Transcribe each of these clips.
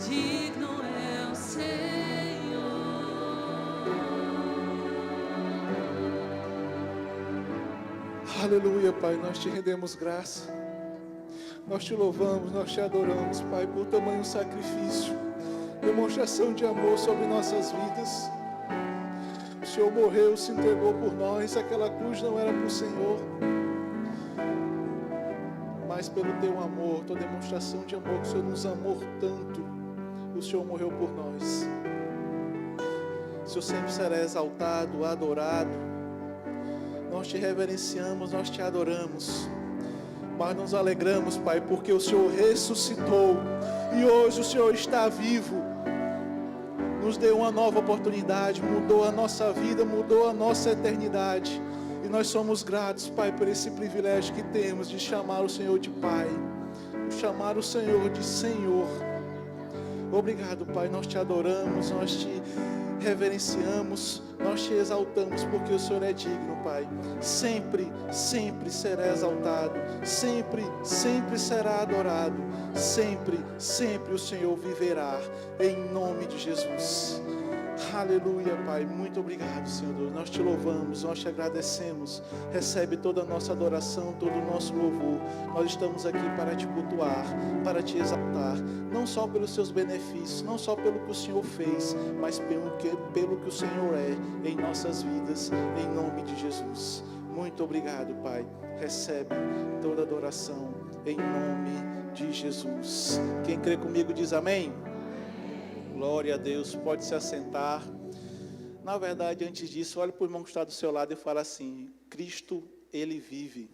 digno é o Senhor. Aleluia, Pai, nós te rendemos graça, nós te louvamos, nós te adoramos, Pai, por tamanho sacrifício, demonstração de amor sobre nossas vidas. O Senhor morreu, se entregou por nós, aquela cruz não era para o Senhor, mas pelo teu amor, tua demonstração de amor, que o Senhor nos amou tanto, o Senhor morreu por nós. O Senhor sempre será exaltado, adorado. Nós te reverenciamos, nós te adoramos, mas nos alegramos, Pai, porque o Senhor ressuscitou e hoje o Senhor está vivo, nos deu uma nova oportunidade, mudou a nossa vida, mudou a nossa eternidade, e nós somos gratos, Pai, por esse privilégio que temos de chamar o Senhor de Pai, de chamar o Senhor de Senhor. Obrigado, Pai, nós te adoramos, nós te reverenciamos, nós te exaltamos, porque o Senhor é digno, Pai. Sempre, sempre será exaltado, sempre, sempre será adorado, sempre, sempre o Senhor viverá, em nome de Jesus. Aleluia, Pai, muito obrigado, Senhor Deus, nós te louvamos, nós te agradecemos, recebe toda a nossa adoração, todo o nosso louvor. Nós estamos aqui para te cultuar, para te exaltar, não só pelos seus benefícios, não só pelo que o Senhor fez, mas pelo que o Senhor é em nossas vidas, em nome de Jesus. Muito obrigado, Pai, recebe toda a adoração, em nome de Jesus. Quem crê comigo diz amém. Glória a Deus, pode se assentar. Na verdade, antes disso, olhe para o irmão que está do seu lado e fala assim: Cristo, Ele vive.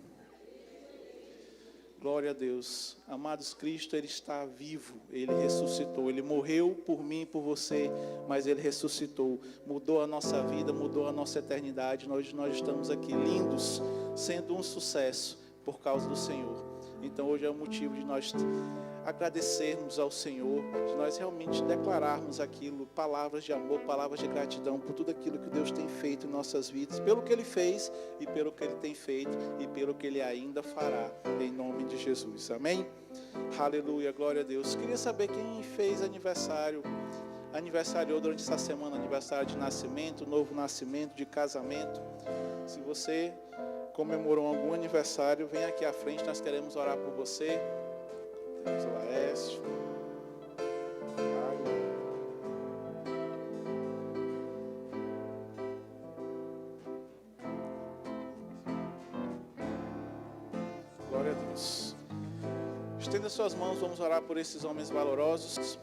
Glória a Deus. Amados, Cristo, Ele está vivo, Ele ressuscitou, Ele morreu por mim e por você, mas Ele ressuscitou, mudou a nossa vida, mudou a nossa eternidade. Nós estamos aqui lindos, sendo um sucesso por causa do Senhor. Então hoje é o motivo de nós agradecermos ao Senhor, de nós realmente declararmos aquilo, palavras de amor, palavras de gratidão por tudo aquilo que Deus tem feito em nossas vidas, pelo que Ele fez e pelo que Ele tem feito e pelo que Ele ainda fará, em nome de Jesus, amém? Aleluia, glória a Deus. Queria saber quem fez aniversariou durante essa semana, aniversário de nascimento, novo nascimento, de casamento. Se você comemorou algum aniversário, vem aqui à frente, nós queremos orar por você. Temos o Laércio, glória a Deus. Estenda suas mãos, vamos orar por esses homens valorosos.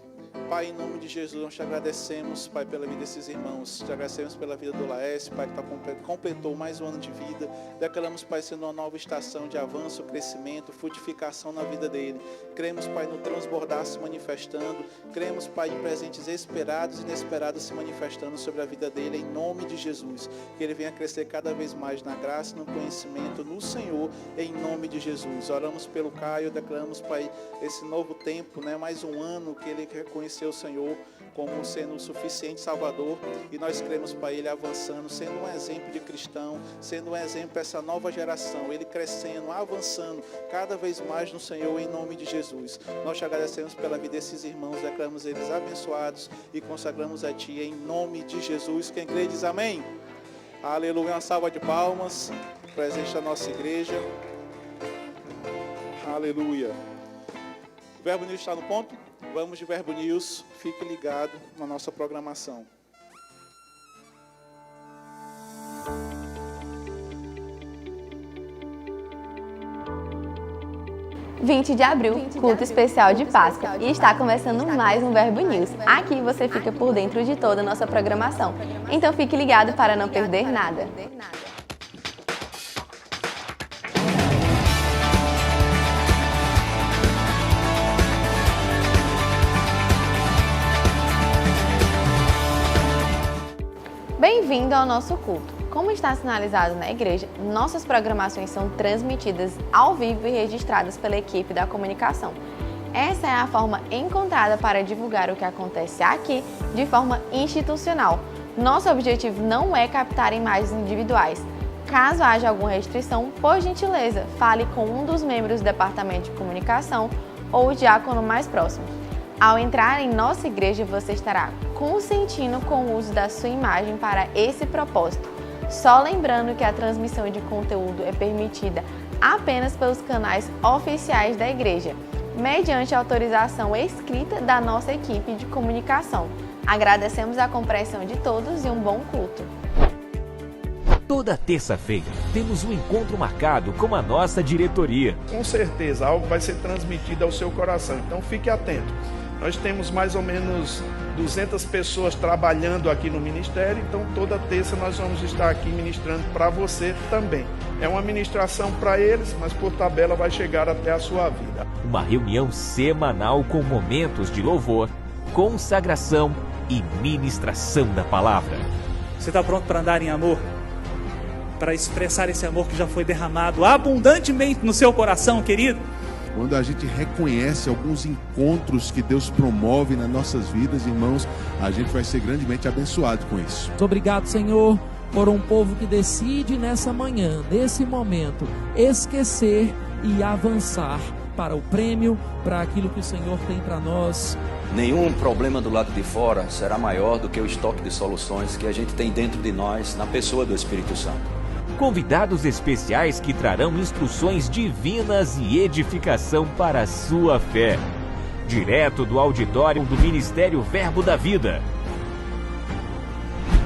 Pai, em nome de Jesus, nós te agradecemos, Pai, pela vida desses irmãos. Te agradecemos pela vida do Laércio, Pai, que completou mais um ano de vida. Declaramos, Pai, sendo uma nova estação de avanço, crescimento, frutificação na vida dele. Cremos, Pai, no transbordar se manifestando. Cremos, Pai, em presentes esperados e inesperados se manifestando sobre a vida dele, em nome de Jesus. Que ele venha crescer cada vez mais na graça e no conhecimento no Senhor, em nome de Jesus. Oramos pelo Caio, declaramos, Pai, esse novo tempo, mais um ano que ele reconheceu o Senhor como sendo o suficiente Salvador, e nós cremos, Pai, ele avançando, sendo um exemplo de cristão, sendo um exemplo para essa nova geração, ele crescendo, avançando cada vez mais no Senhor, em nome de Jesus. Nós te agradecemos pela vida desses irmãos, declaramos eles abençoados e consagramos a Ti em nome de Jesus. Quem crê diz amém. Aleluia, uma salva de palmas, presente da nossa igreja. Aleluia. O Verbo News está no ponto? Vamos de Verbo News, fique ligado na nossa programação. 20 de abril, culto especial de Páscoa, e está começando mais um Verbo News. Aqui você fica por dentro de toda a nossa programação. Então fique ligado para não perder nada. Bem-vindo ao nosso culto. Como está sinalizado na igreja, nossas programações são transmitidas ao vivo e registradas pela equipe da comunicação. Essa é a forma encontrada para divulgar o que acontece aqui de forma institucional. Nosso objetivo não é captar imagens individuais. Caso haja alguma restrição, por gentileza, fale com um dos membros do departamento de comunicação ou o diácono mais próximo. Ao entrar em nossa igreja, você estará consentindo com o uso da sua imagem para esse propósito. Só lembrando que a transmissão de conteúdo é permitida apenas pelos canais oficiais da igreja, mediante autorização escrita da nossa equipe de comunicação. Agradecemos a compreensão de todos e um bom culto. Toda terça-feira temos um encontro marcado com a nossa diretoria. Com certeza, algo vai ser transmitido ao seu coração, então fique atento. Nós temos mais ou menos 200 pessoas trabalhando aqui no ministério, então toda terça nós vamos estar aqui ministrando para você também. É uma ministração para eles, mas por tabela vai chegar até a sua vida. Uma reunião semanal com momentos de louvor, consagração e ministração da palavra. Você está pronto para andar em amor? Para expressar esse amor que já foi derramado abundantemente no seu coração, querido? Quando a gente reconhece alguns encontros que Deus promove nas nossas vidas, irmãos, a gente vai ser grandemente abençoado com isso. Muito obrigado, Senhor, por um povo que decide nessa manhã, nesse momento, esquecer e avançar para o prêmio, para aquilo que o Senhor tem para nós. Nenhum problema do lado de fora será maior do que o estoque de soluções que a gente tem dentro de nós, na pessoa do Espírito Santo. Convidados especiais que trarão instruções divinas e edificação para a sua fé. Direto do auditório do Ministério Verbo da Vida.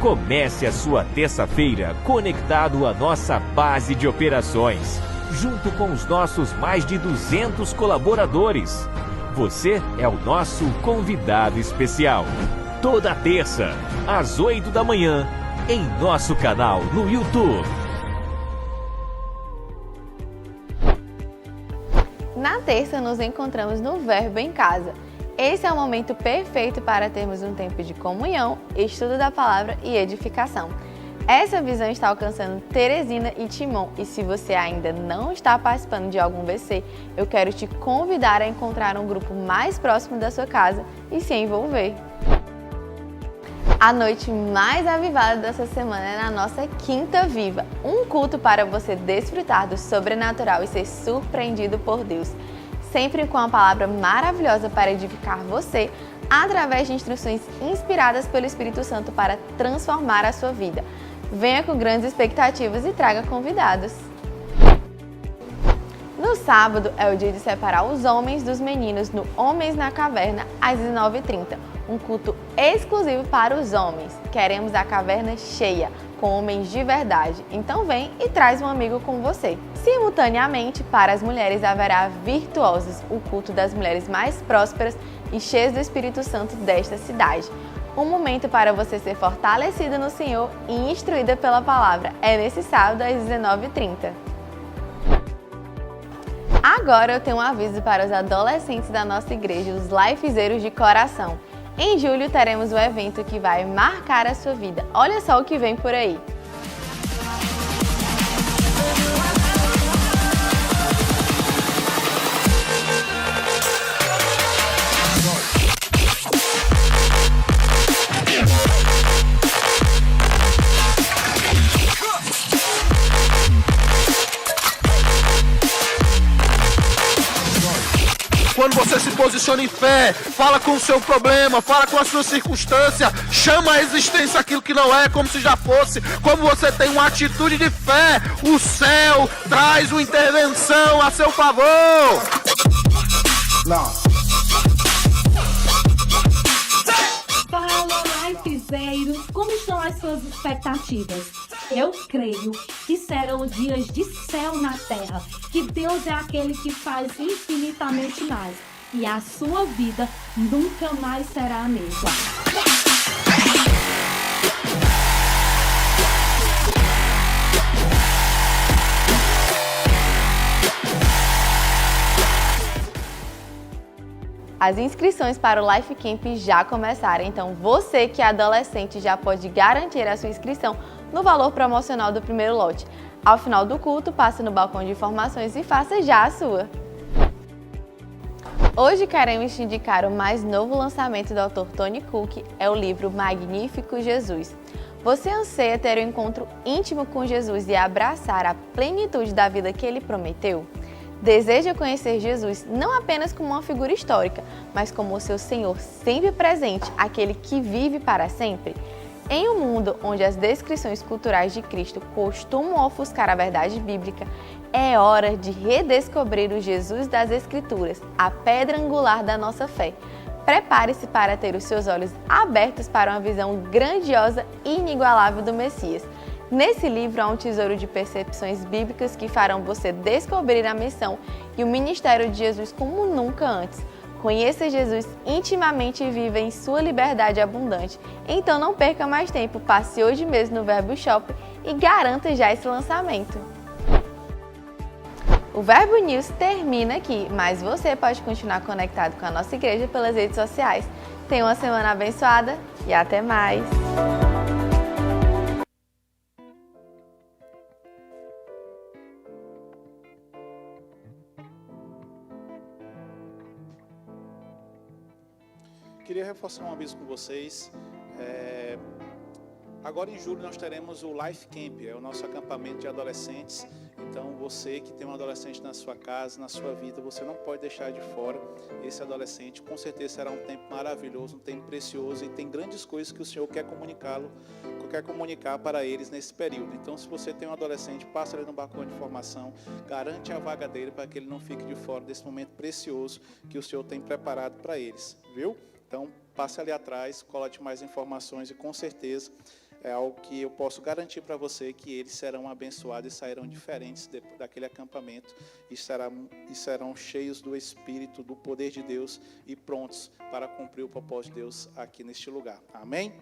Comece a sua terça-feira conectado à nossa base de operações, junto com os nossos mais de 200 colaboradores. Você é o nosso convidado especial. Toda terça, às 8 da manhã, em nosso canal no YouTube. Na terça, nos encontramos no Verbo em Casa. Esse é o momento perfeito para termos um tempo de comunhão, estudo da palavra e edificação. Essa visão está alcançando Teresina e Timon, e se você ainda não está participando de algum VC, eu quero te convidar a encontrar um grupo mais próximo da sua casa e se envolver. A noite mais avivada dessa semana é na nossa Quinta Viva, um culto para você desfrutar do sobrenatural e ser surpreendido por Deus. Sempre com uma palavra maravilhosa para edificar você, através de instruções inspiradas pelo Espírito Santo para transformar a sua vida. Venha com grandes expectativas e traga convidados. No sábado é o dia de separar os homens dos meninos no Homens na Caverna, às 19h30. Um culto exclusivo para os homens. Queremos a caverna cheia, com homens de verdade. Então vem e traz um amigo com você. Simultaneamente, para as mulheres haverá Virtuosas, o culto das mulheres mais prósperas e cheias do Espírito Santo desta cidade. Um momento para você ser fortalecida no Senhor e instruída pela palavra. É nesse sábado às 19h30. Agora eu tenho um aviso para os adolescentes da nossa igreja, os Lifezeiros de coração. Em julho teremos um evento que vai marcar a sua vida. Olha só o que vem por aí. Quando você se posiciona em fé, fala com o seu problema, fala com a sua circunstância, chama a existência aquilo que não é, como se já fosse. Como você tem uma atitude de fé, o céu traz uma intervenção a seu favor. Fala, Lifezeiros, como estão as suas expectativas? Eu creio que serão dias de céu na terra, que Deus é aquele que faz infinitamente mais, e a sua vida nunca mais será a mesma. As inscrições para o Life Camp já começaram, então você que é adolescente já pode garantir a sua inscrição no valor promocional do primeiro lote. Ao final do culto, passe no balcão de informações e faça já a sua. Hoje queremos te indicar o mais novo lançamento do autor Tony Cook, é o livro Magnífico Jesus. Você anseia ter um encontro íntimo com Jesus e abraçar a plenitude da vida que Ele prometeu? Deseja conhecer Jesus não apenas como uma figura histórica, mas como o seu Senhor sempre presente, aquele que vive para sempre? Em um mundo onde as descrições culturais de Cristo costumam ofuscar a verdade bíblica, é hora de redescobrir o Jesus das Escrituras, a pedra angular da nossa fé. Prepare-se para ter os seus olhos abertos para uma visão grandiosa e inigualável do Messias. Nesse livro há um tesouro de percepções bíblicas que farão você descobrir a missão e o ministério de Jesus como nunca antes. Conheça Jesus intimamente e viva em sua liberdade abundante. Então não perca mais tempo, passe hoje mesmo no Verbo Shop e garanta já esse lançamento. O Verbo News termina aqui, mas você pode continuar conectado com a nossa igreja pelas redes sociais. Tenha uma semana abençoada e até mais! Queria reforçar um aviso com vocês. Agora em julho nós teremos o Life Camp, é o nosso acampamento de adolescentes. Então você que tem um adolescente na sua casa, na sua vida, você não pode deixar de fora esse adolescente. Com certeza será um tempo maravilhoso, um tempo precioso e tem grandes coisas que o Senhor quer comunicar para eles nesse período. Então se você tem um adolescente, passa ali no balcão de formação, garante a vaga dele para que ele não fique de fora desse momento precioso que o Senhor tem preparado para eles, viu? Então passe ali atrás, colete mais informações e com certeza é algo que eu posso garantir para você que eles serão abençoados e sairão diferentes daquele acampamento e serão cheios do Espírito, do poder de Deus e prontos para cumprir o propósito de Deus aqui neste lugar. Amém?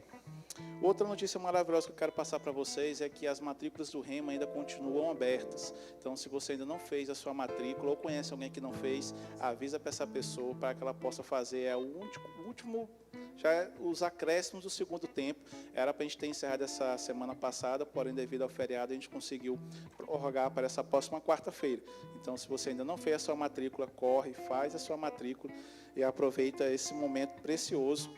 Outra notícia maravilhosa que eu quero passar para vocês é que as matrículas do Rema ainda continuam abertas. Então, se você ainda não fez a sua matrícula ou conhece alguém que não fez, avisa para essa pessoa para que ela possa fazer o último, já os acréscimos do segundo tempo. Era para a gente ter encerrado essa semana passada, porém devido ao feriado a gente conseguiu prorrogar para essa próxima quarta-feira. Então, se você ainda não fez a sua matrícula, corre, faz a sua matrícula e aproveita esse momento precioso.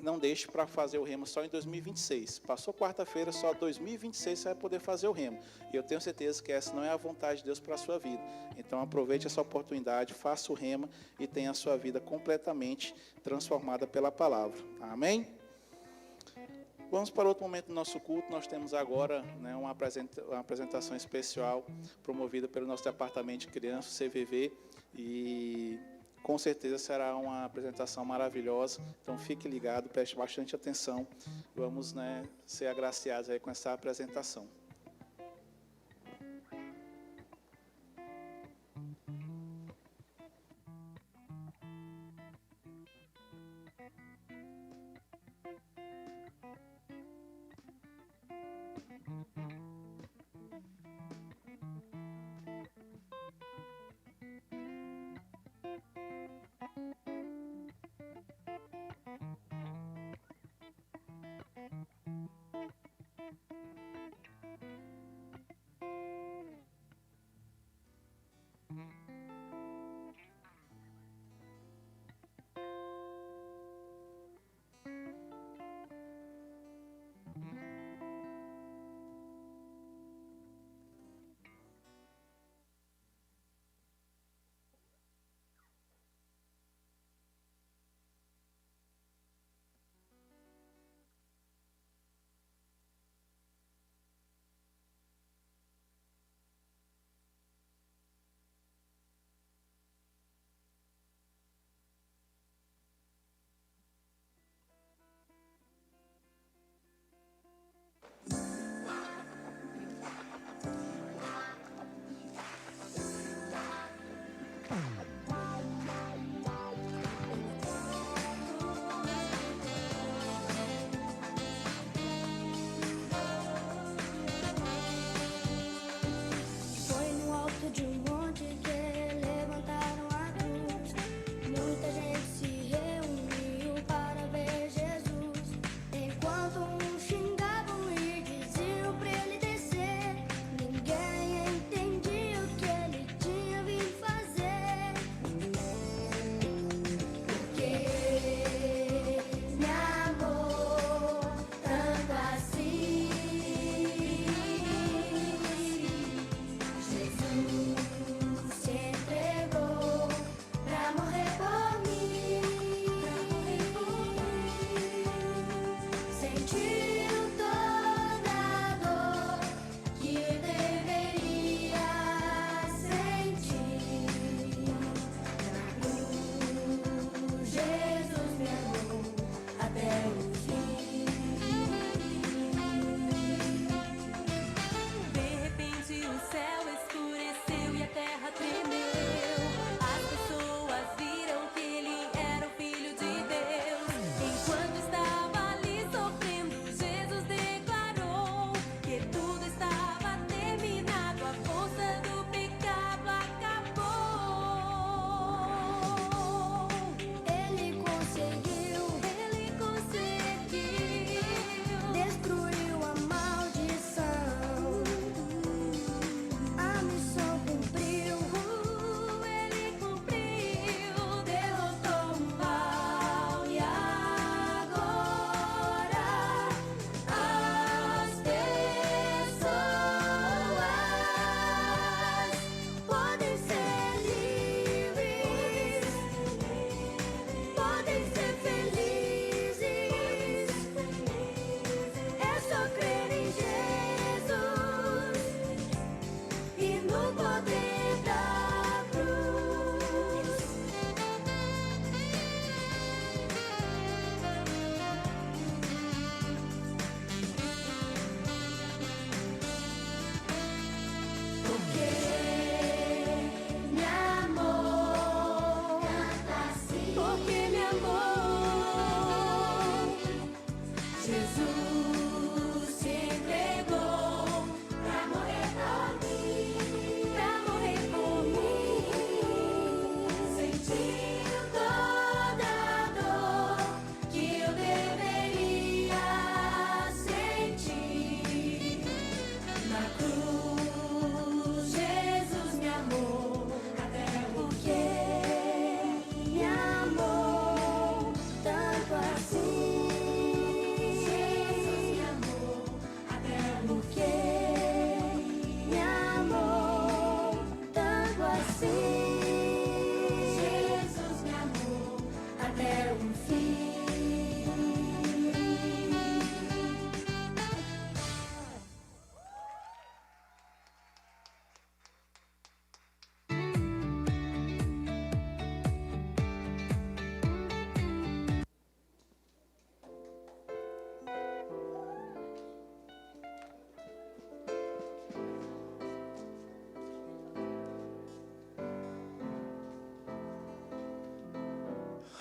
Não deixe para fazer o Rema só em 2026. Passou quarta-feira, só 2026 você vai poder fazer o Rema. E eu tenho certeza que essa não é a vontade de Deus para a sua vida. Então aproveite essa oportunidade, faça o Rema e tenha a sua vida completamente transformada pela palavra. Amém? Vamos para outro momento do nosso culto. Nós temos agora uma apresentação especial promovida pelo nosso departamento de crianças, CVV, e com certeza será uma apresentação maravilhosa, então fique ligado, preste bastante atenção, vamos ser agraciados aí com essa apresentação.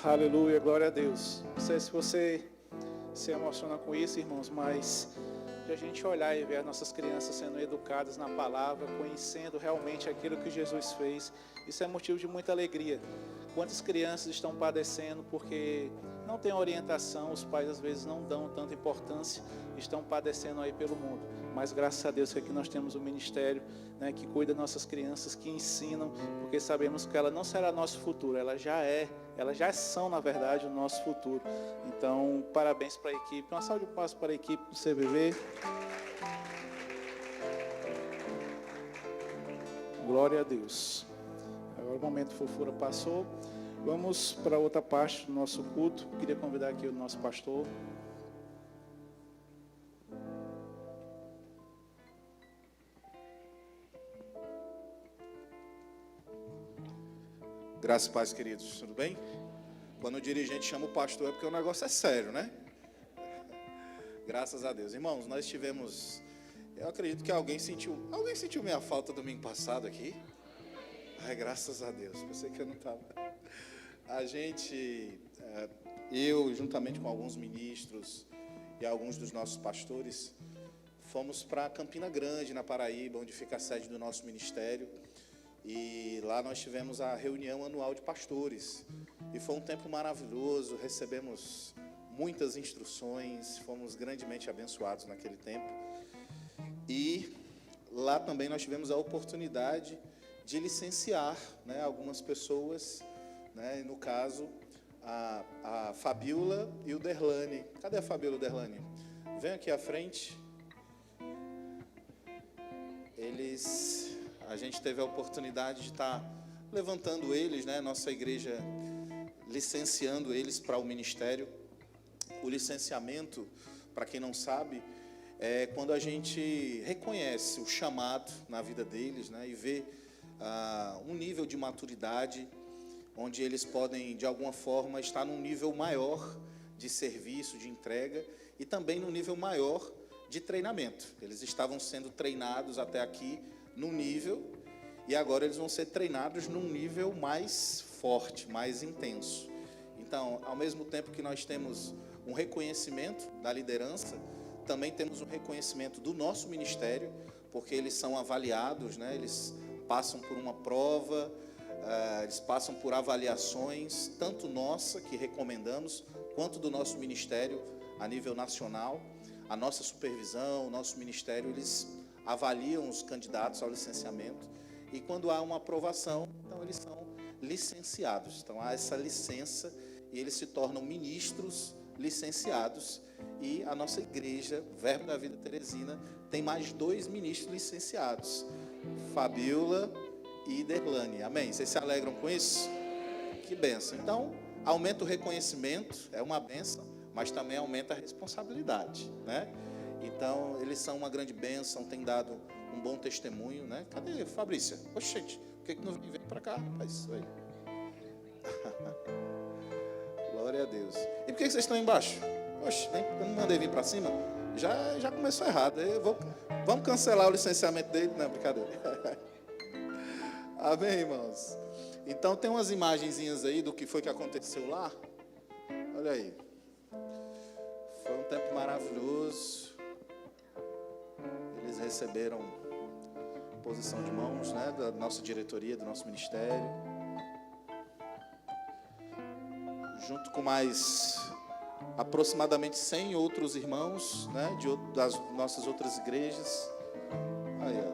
Aleluia, glória a Deus. Não sei se você se emociona com isso, irmãos, mas de a gente olhar e ver as nossas crianças sendo educadas na palavra, conhecendo realmente aquilo que Jesus fez, isso é motivo de muita alegria. Quantas crianças estão padecendo porque não tem orientação, os pais às vezes não dão tanta importância, estão padecendo aí pelo mundo. Mas graças a Deus que aqui nós temos um ministério, né, que cuida das nossas crianças, que ensinam, porque sabemos que ela não será nosso futuro, elas já são, na verdade, o nosso futuro. Então, parabéns para a equipe, uma salva de palmas para a equipe do CVV. Glória a Deus. Agora o momento fofura passou. Vamos para outra parte do nosso culto. Queria convidar aqui o nosso pastor. Graças e paz, queridos. Tudo bem? Quando o dirigente chama o pastor é porque o negócio é sério, né? Graças a Deus. Irmãos, nós tivemos... Eu acredito que alguém sentiu minha falta domingo passado aqui? Ai, graças a Deus. Pensei que eu não estava. A gente, eu, juntamente com alguns ministros e alguns dos nossos pastores, fomos para Campina Grande, na Paraíba, onde fica a sede do nosso ministério. E lá nós tivemos a reunião anual de pastores. E foi um tempo maravilhoso, recebemos muitas instruções, fomos grandemente abençoados naquele tempo. E lá também nós tivemos a oportunidade de licenciar, né, algumas pessoas, né, no caso, a Fabiola e o Derlane. Cadê a Fabiola e o Derlane? Vem aqui à frente. A gente teve a oportunidade de estar levantando eles, né, nossa igreja licenciando eles para o ministério. O licenciamento, para quem não sabe, é quando a gente reconhece o chamado na vida deles, né, e vê um nível de maturidade, onde eles podem, de alguma forma, estar num nível maior de serviço, de entrega, e também num nível maior de treinamento. Eles estavam sendo treinados até aqui num nível, e agora eles vão ser treinados num nível mais forte, mais intenso. Então, ao mesmo tempo que nós temos um reconhecimento da liderança, também temos um reconhecimento do nosso ministério, porque eles são avaliados, né? Eles passam por uma prova, eles passam por avaliações, tanto nossa, que recomendamos, quanto do nosso ministério a nível nacional. A nossa supervisão, o nosso ministério, eles avaliam os candidatos ao licenciamento, e quando há uma aprovação, então eles são licenciados. Então há essa licença e eles se tornam ministros licenciados, e a nossa igreja, Verbo da Vida Teresina, tem mais 2 ministros licenciados, Fabiola e Derlane. Amém? Vocês se alegram com isso? Que bênção. Então, aumenta o reconhecimento, é uma bênção, mas também aumenta a responsabilidade, né? Então, eles são uma grande bênção, têm dado um bom testemunho, né? Cadê Fabrícia? Oxente, por que não vem para cá, rapaz? Oi. Glória a Deus. E por que vocês estão embaixo? Oxe, eu não mandei vir para cima? Já começou errado. Vamos cancelar o licenciamento dele? Não, brincadeira. Amém, irmãos? Então, tem umas imagenzinhas aí do que foi que aconteceu lá. Olha aí. Foi um tempo maravilhoso. Eles receberam posição de mãos, né, da nossa diretoria, do nosso ministério, junto com mais aproximadamente 100 outros irmãos, né, das nossas outras igrejas. Aí, ó,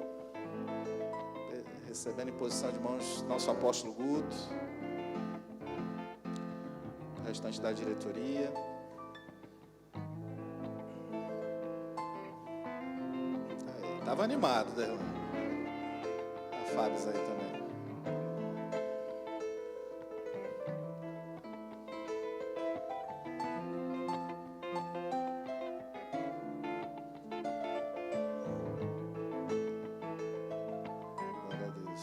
recebendo em posição de mãos nosso apóstolo Guto, o restante da diretoria. Estava animado, né? A Fábio aí também. Glória a Deus.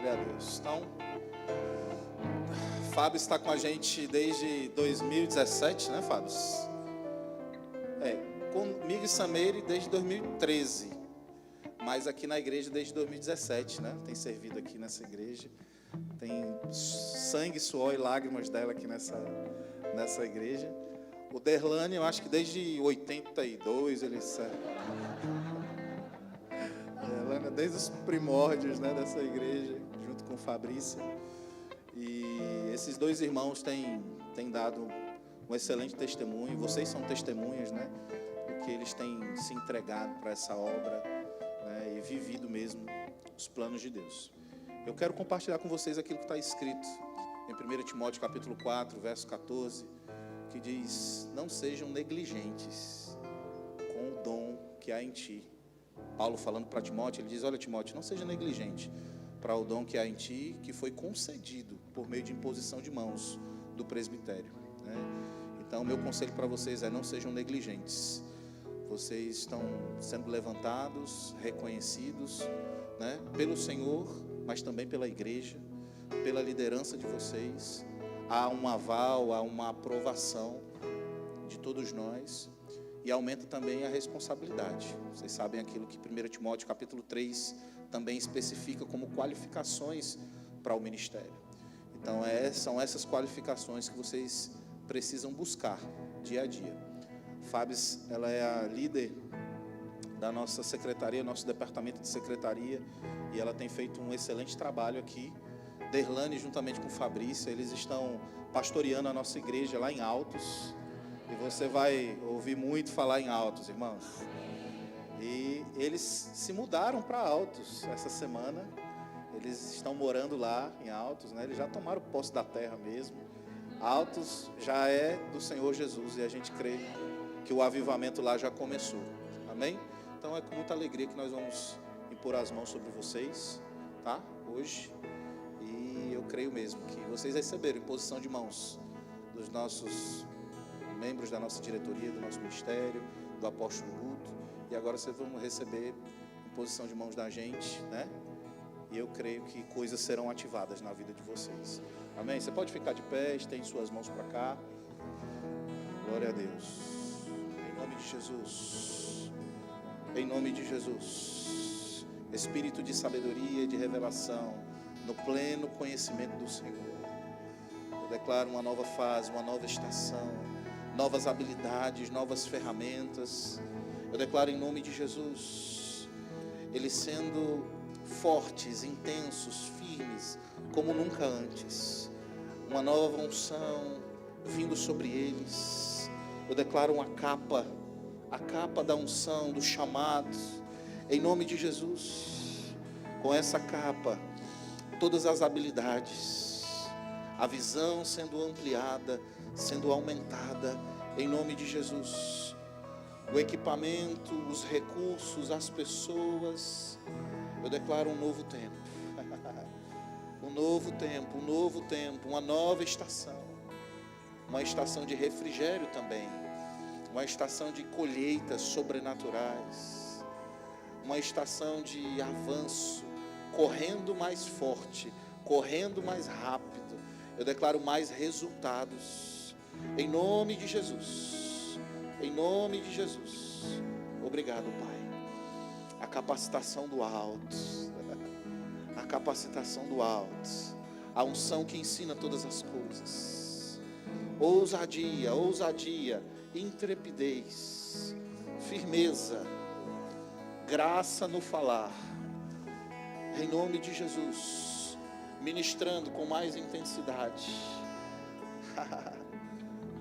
Glória a Deus. Então, Fábio está com a gente desde 2017, né, Fábio? Comigo e Sameire desde 2013. Mas aqui na igreja desde 2017, né? Tem servido aqui nessa igreja. Tem sangue, suor e lágrimas dela aqui nessa igreja. O Derlane, eu acho que desde 82 ele serve. Derlane, desde os primórdios, né, dessa igreja, junto com Fabrícia. E esses dois irmãos têm dado um excelente testemunho. Vocês são testemunhas, né? Porque eles têm se entregado para essa obra, né, e vivido mesmo os planos de Deus. Eu quero compartilhar com vocês aquilo que está escrito em 1 Timóteo capítulo 4, verso 14, que diz: não sejam negligentes com o dom que há em ti. Paulo falando para Timóteo, ele diz: olha, Timóteo, não seja negligente para o dom que há em ti, que foi concedido por meio de imposição de mãos do presbitério, né? Então, meu conselho para vocês é: não sejam negligentes. Vocês estão sendo levantados, reconhecidos, né, pelo Senhor, mas também pela igreja, pela liderança de vocês. Há um aval, há uma aprovação de todos nós, e aumenta também a responsabilidade. Vocês sabem aquilo que 1 Timóteo capítulo 3 também especifica como qualificações para o ministério. Então são essas qualificações que vocês precisam buscar dia a dia. Fábio, ela é a líder da nossa secretaria, nosso departamento de secretaria, e ela tem feito um excelente trabalho aqui. Derlane, juntamente com Fabrícia, eles estão pastoreando a nossa igreja lá em Altos, e você vai ouvir muito falar em Altos, irmãos. E eles se mudaram para Altos essa semana. Eles estão morando lá em Altos, né? Eles já tomaram posse da terra mesmo. Altos já é do Senhor Jesus, e a gente crê que o avivamento lá já começou. Amém? Então é com muita alegria que nós vamos impor as mãos sobre vocês, tá? Hoje. E eu creio mesmo que vocês receberam imposição de mãos dos nossos membros da nossa diretoria, do nosso ministério, do apóstolo Guto, e agora vocês vão receber imposição de mãos da gente, né? E eu creio que coisas serão ativadas na vida de vocês. Amém? Você pode ficar de pé, estende suas mãos para cá. Glória a Deus. Em nome de Jesus. Em nome de Jesus. Espírito de sabedoria e de revelação, no pleno conhecimento do Senhor. Eu declaro uma nova fase, uma nova estação, novas habilidades, novas ferramentas. Eu declaro em nome de Jesus, eles sendo fortes, intensos, firmes, como nunca antes. Uma nova unção vindo sobre eles. Eu declaro a capa da unção, do chamado, em nome de Jesus. Com essa capa, todas as habilidades, a visão sendo ampliada, sendo aumentada, em nome de Jesus. O equipamento, os recursos, as pessoas. Eu declaro um novo tempo. Um novo tempo, um novo tempo, uma nova estação. Uma estação de refrigério também. Uma estação de colheitas sobrenaturais. Uma estação de avanço, correndo mais forte, correndo mais rápido. Eu declaro mais resultados. Em nome de Jesus. Em nome de Jesus. Obrigado, Pai. A capacitação do alto. A capacitação do alto. A unção que ensina todas as coisas. Ousadia, ousadia, intrepidez, firmeza, graça no falar. Em nome de Jesus. Ministrando com mais intensidade.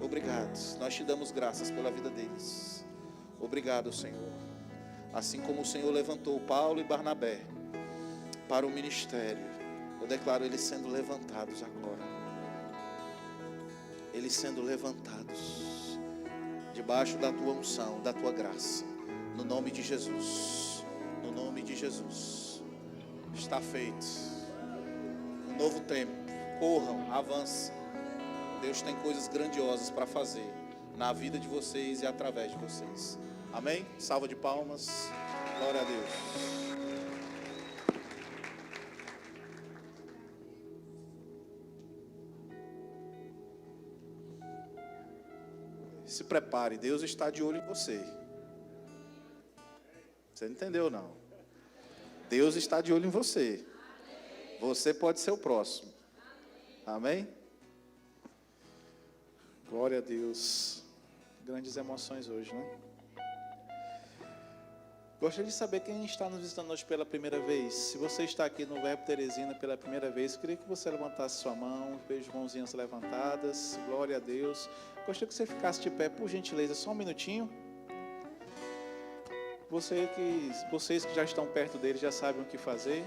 Obrigado, nós te damos graças pela vida deles. Obrigado, Senhor. Assim como o Senhor levantou Paulo e Barnabé para o ministério, eu declaro eles sendo levantados agora. Eles sendo levantados debaixo da tua unção, da tua graça, no nome de Jesus. No nome de Jesus. Está feito. Um novo tempo. Corram, avancem. Deus tem coisas grandiosas para fazer na vida de vocês e através de vocês. Amém? Salva de palmas. Glória a Deus. Se prepare, Deus está de olho em você. Você não entendeu, não? Deus está de olho em você. Você pode ser o próximo. Amém? Glória a Deus. Grandes emoções hoje, né? Gostaria de saber quem está nos visitando hoje pela primeira vez. Se você está aqui no Verbo Teresina pela primeira vez, eu queria que você levantasse sua mão. Vejo mãozinhas levantadas. Glória a Deus. Gostaria que você ficasse de pé, por gentileza, só um minutinho. Vocês que já estão perto dele já sabem o que fazer.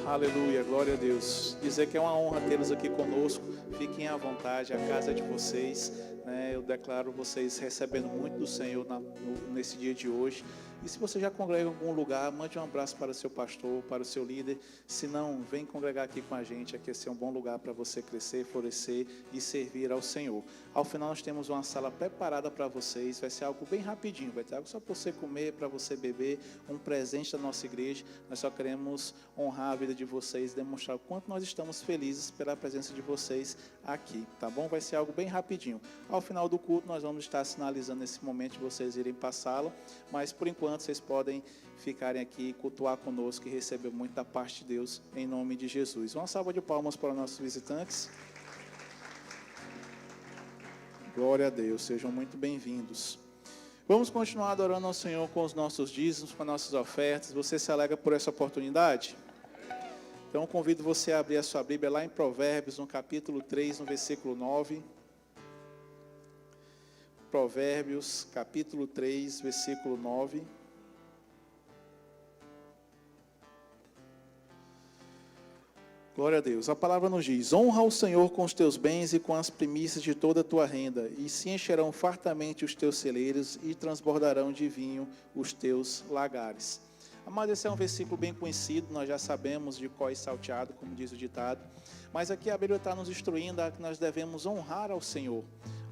Aleluia, glória a Deus. Dizer que é uma honra tê-los aqui conosco. Fiquem à vontade, a casa é de vocês, né? Eu declaro vocês recebendo muito do Senhor nesse dia de hoje. E se você já congrega em algum lugar, mande um abraço para o seu pastor, para o seu líder. Se não, vem congregar aqui com a gente. Aqui é um bom lugar para você crescer, florescer e servir ao Senhor. Ao final nós temos uma sala preparada para vocês. Vai ser algo bem rapidinho, vai ter algo só para você comer, para você beber, um presente da nossa igreja. Nós só queremos honrar a vida de vocês, demonstrar o quanto nós estamos felizes pela presença de vocês aqui, tá bom? Vai ser algo bem rapidinho. Ao final do culto nós vamos estar sinalizando esse momento de vocês irem para a sala, mas por enquanto vocês podem ficarem aqui, cultuar conosco e receber muito da parte de Deus, em nome de Jesus. Uma salva de palmas para os nossos visitantes. Glória a Deus, sejam muito bem-vindos. Vamos continuar adorando ao Senhor com os nossos dízimos, com as nossas ofertas. Você se alegra por essa oportunidade? Então eu convido você a abrir a sua Bíblia lá em Provérbios, no capítulo 3, no versículo 9. Provérbios, capítulo 3, versículo 9. Glória a Deus. A palavra nos diz: honra o Senhor com os teus bens e com as primícias de toda a tua renda, e se encherão fartamente os teus celeiros e transbordarão de vinho os teus lagares. Amados, esse é um versículo bem conhecido, nós já sabemos de cor e salteado, como diz o ditado, mas aqui a Bíblia está nos instruindo a que nós devemos honrar ao Senhor,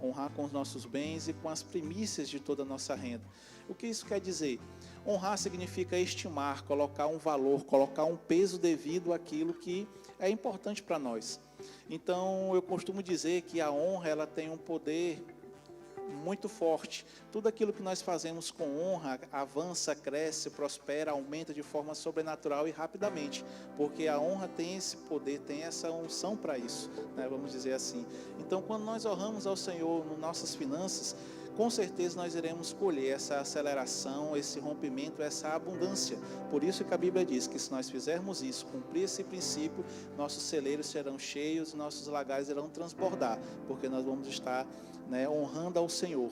honrar com os nossos bens e com as primícias de toda a nossa renda. O que isso quer dizer? Honrar significa estimar, colocar um valor, colocar um peso devido àquilo que é importante para nós. Então, eu costumo dizer que a honra, ela tem um poder muito forte. Tudo aquilo que nós fazemos com honra avança, cresce, prospera, aumenta de forma sobrenatural e rapidamente, porque a honra tem esse poder, tem essa unção para isso, né? Vamos dizer assim. Então, quando nós honramos ao Senhor nas nossas finanças, com certeza nós iremos colher essa aceleração, esse rompimento, essa abundância. Por isso que a Bíblia diz que se nós fizermos isso, cumprir esse princípio, nossos celeiros serão cheios, nossos lagares irão transbordar, porque nós vamos estar, né, honrando ao Senhor.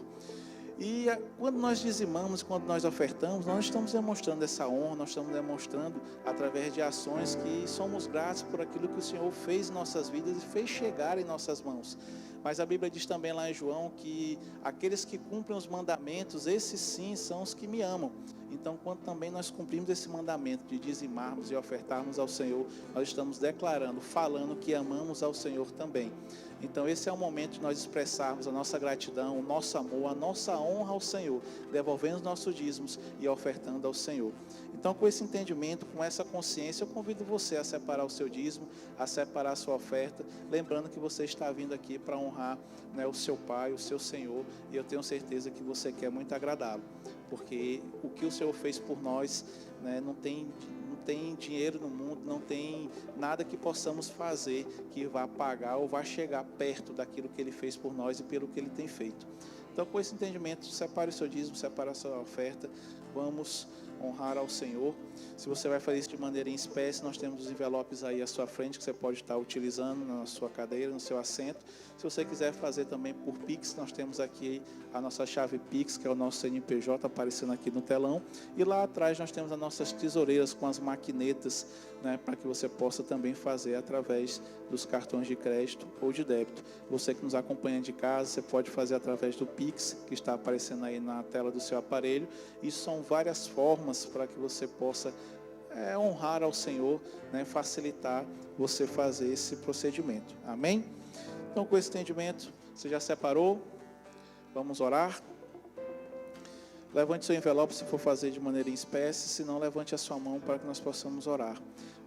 E quando nós dizimamos, quando nós ofertamos, nós estamos demonstrando essa honra, nós estamos demonstrando através de ações que somos gratos por aquilo que o Senhor fez em nossas vidas e fez chegar em nossas mãos. Mas a Bíblia diz também lá em João que aqueles que cumprem os mandamentos, esses sim são os que me amam. Então, quando também nós cumprimos esse mandamento de dizimarmos e ofertarmos ao Senhor, nós estamos declarando, falando que amamos ao Senhor também. Então, esse é o momento de nós expressarmos a nossa gratidão, o nosso amor, a nossa honra ao Senhor, devolvendo os nossos dízimos e ofertando ao Senhor. Então, com esse entendimento, com essa consciência, eu convido você a separar o seu dízimo, a separar a sua oferta, lembrando que você está vindo aqui para honrar, né, o seu Pai, o seu Senhor, e eu tenho certeza que você quer muito agradá-lo, porque o que o Senhor fez por nós, né, não tem dinheiro no mundo, não tem nada que possamos fazer que vá pagar ou vá chegar perto daquilo que Ele fez por nós e pelo que Ele tem feito. Então, com esse entendimento, separe o seu dízimo, separe a sua oferta, vamos honrar ao Senhor. Se você vai fazer isso de maneira em espécie, nós temos os envelopes aí à sua frente que você pode estar utilizando na sua cadeira, no seu assento. Se você quiser fazer também por Pix, nós temos aqui a nossa chave Pix, que é o nosso CNPJ aparecendo aqui no telão. E lá atrás nós temos as nossas tesoureiras com as maquinetas, né, para que você possa também fazer através dos cartões de crédito ou de débito. Você que nos acompanha de casa, você pode fazer através do Pix, que está aparecendo aí na tela do seu aparelho. Isso são várias formas para que você possa honrar ao Senhor, né, facilitar você fazer esse procedimento. Amém? Então, com esse entendimento, você já separou? Vamos orar? Levante seu envelope se for fazer de maneira em espécie, se não, levante a sua mão para que nós possamos orar.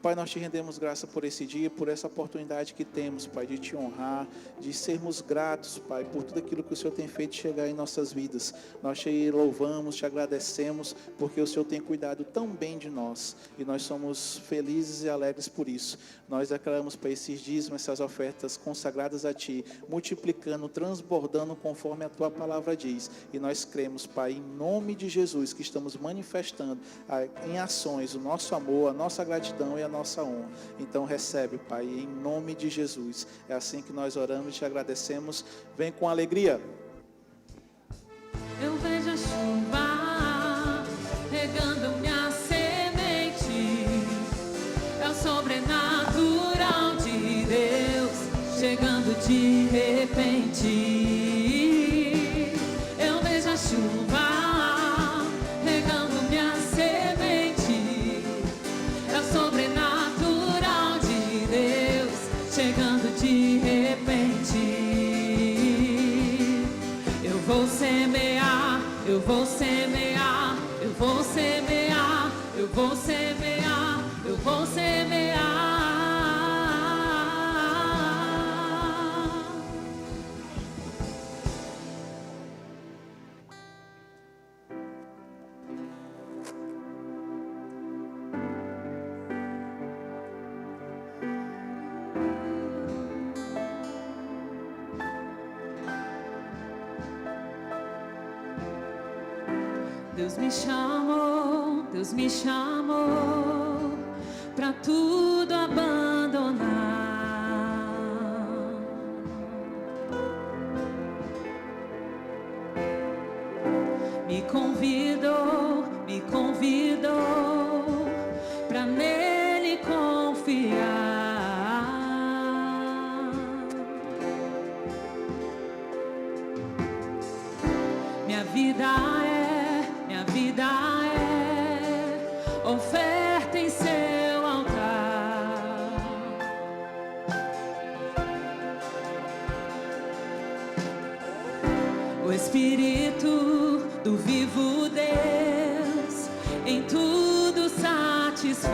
Pai, nós te rendemos graça por esse dia, por essa oportunidade que temos, Pai, de te honrar, de sermos gratos, Pai, por tudo aquilo que o Senhor tem feito chegar em nossas vidas. Nós te louvamos, te agradecemos, porque o Senhor tem cuidado tão bem de nós, e nós somos felizes e alegres por isso. Nós declaramos, Pai, esses dízimos, essas ofertas consagradas a Ti, multiplicando, transbordando conforme a Tua palavra diz, e nós cremos, Pai, em nome de Jesus, que estamos manifestando em ações o nosso amor, a nossa gratidão e a nossa honra. Então recebe, Pai, em nome de Jesus. É assim que nós oramos e te agradecemos. Vem com alegria. Eu vejo a chuva regando minha semente. É o sobrenatural de Deus chegando de repente. Eu vejo a chuva regando minha semente. É o sobrenatural de Deus chegando de repente. Eu vou semear, eu vou semear, eu vou semear, eu vou semear, eu vou semear. Deus me chamou pra tudo abandonar. Me convidou pra nele confiar. Minha vida é oferta em seu altar. O Espírito do vivo Deus em tudo satisfaz,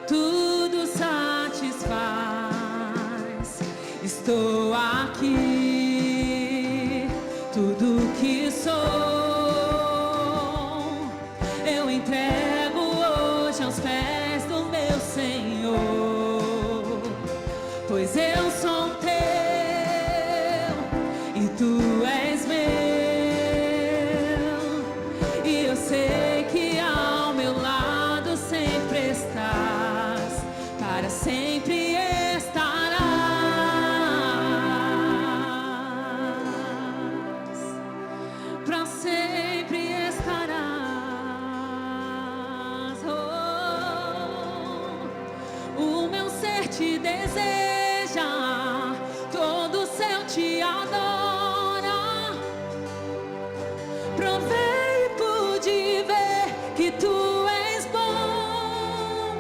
tudo satisfaz. Estou aqui, tudo que sou eu entrego hoje aos pés do meu Senhor, pois eu sou teu e tu és meu, e eu sei que ao meu lado sempre estás, para sempre estarás, para sempre estarás. O meu ser te deseja, todo céu te adora. Provei e pude ver que tu és bom,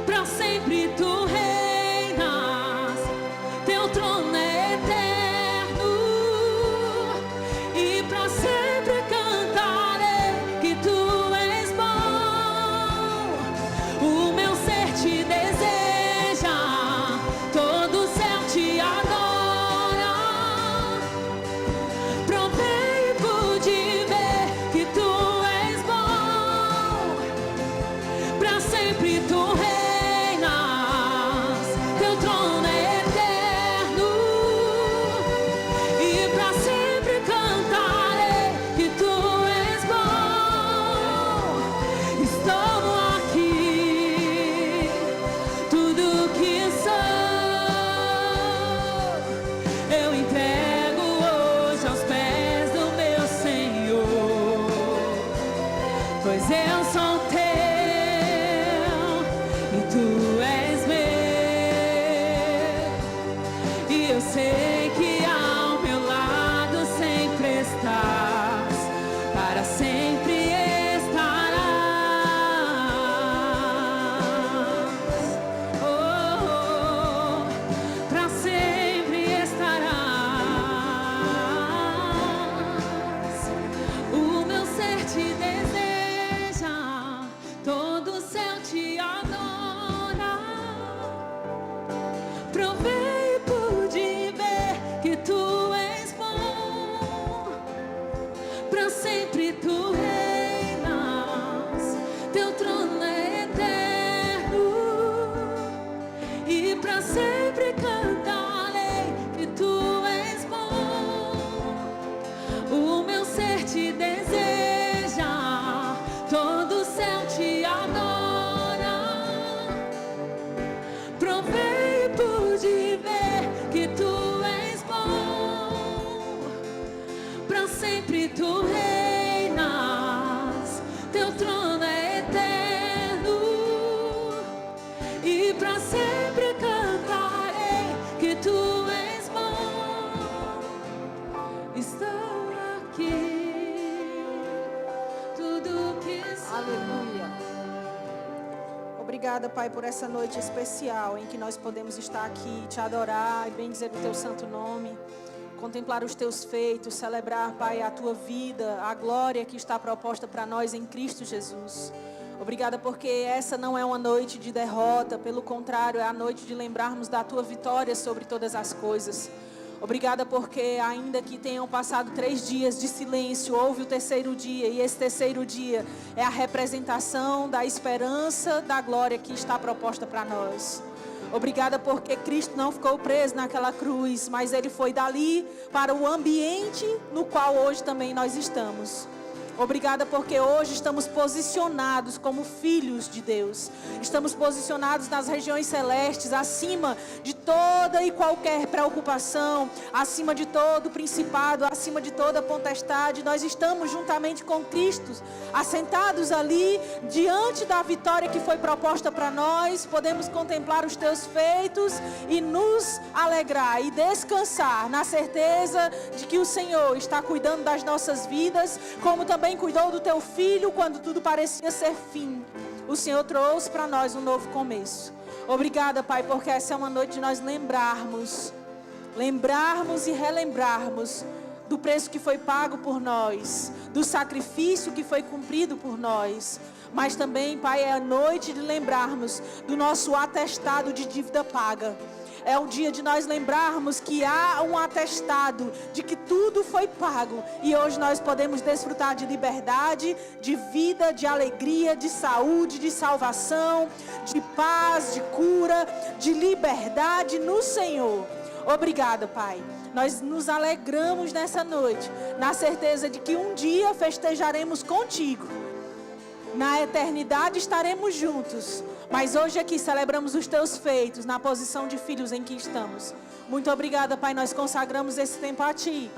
pra sempre tu reinas, teu trono é eterno, e pra sempre cantarei que tu és bom. O meu ser te deseja, todo céu te adora. obrigada, Pai, por essa noite especial em que nós podemos estar aqui, te adorar e bendizer o teu santo nome, contemplar os teus feitos, celebrar, Pai, a tua vida, a glória que está proposta para nós em Cristo Jesus. Obrigada porque essa não é uma noite de derrota, pelo contrário, é a noite de lembrarmos da tua vitória sobre todas as coisas. Obrigada porque ainda que tenham passado 3 dias de silêncio, houve o terceiro dia, e esse terceiro dia é a representação da esperança, da glória que está proposta para nós. Obrigada porque Cristo não ficou preso naquela cruz, mas Ele foi dali para o ambiente no qual hoje também nós estamos. Obrigada porque hoje estamos posicionados como filhos de Deus. Estamos posicionados nas regiões celestes, acima de toda e qualquer preocupação, acima de todo principado, acima de toda potestade. Nós estamos juntamente com Cristo, assentados ali, diante da vitória que foi proposta para nós. Podemos contemplar os teus feitos e nos alegrar e descansar na certeza de que o Senhor está cuidando das nossas vidas, como também cuidou do teu filho quando tudo parecia ser fim. O Senhor trouxe para nós um novo começo. Obrigada, Pai, porque essa é uma noite de nós lembrarmos e relembrarmos do preço que foi pago por nós, do sacrifício que foi cumprido por nós. Mas também, Pai, é a noite de lembrarmos do nosso atestado de dívida paga. É um dia de nós lembrarmos que há um atestado de que tudo foi pago. E hoje nós podemos desfrutar de liberdade, de vida, de alegria, de saúde, de salvação, de paz, de cura, de liberdade no Senhor. Obrigada, Pai. Nós nos alegramos nessa noite, na certeza de que um dia festejaremos contigo. Na eternidade estaremos juntos. Mas hoje aqui celebramos os teus feitos na posição de filhos em que estamos. Muito obrigada, Pai. Nós consagramos esse tempo a Ti,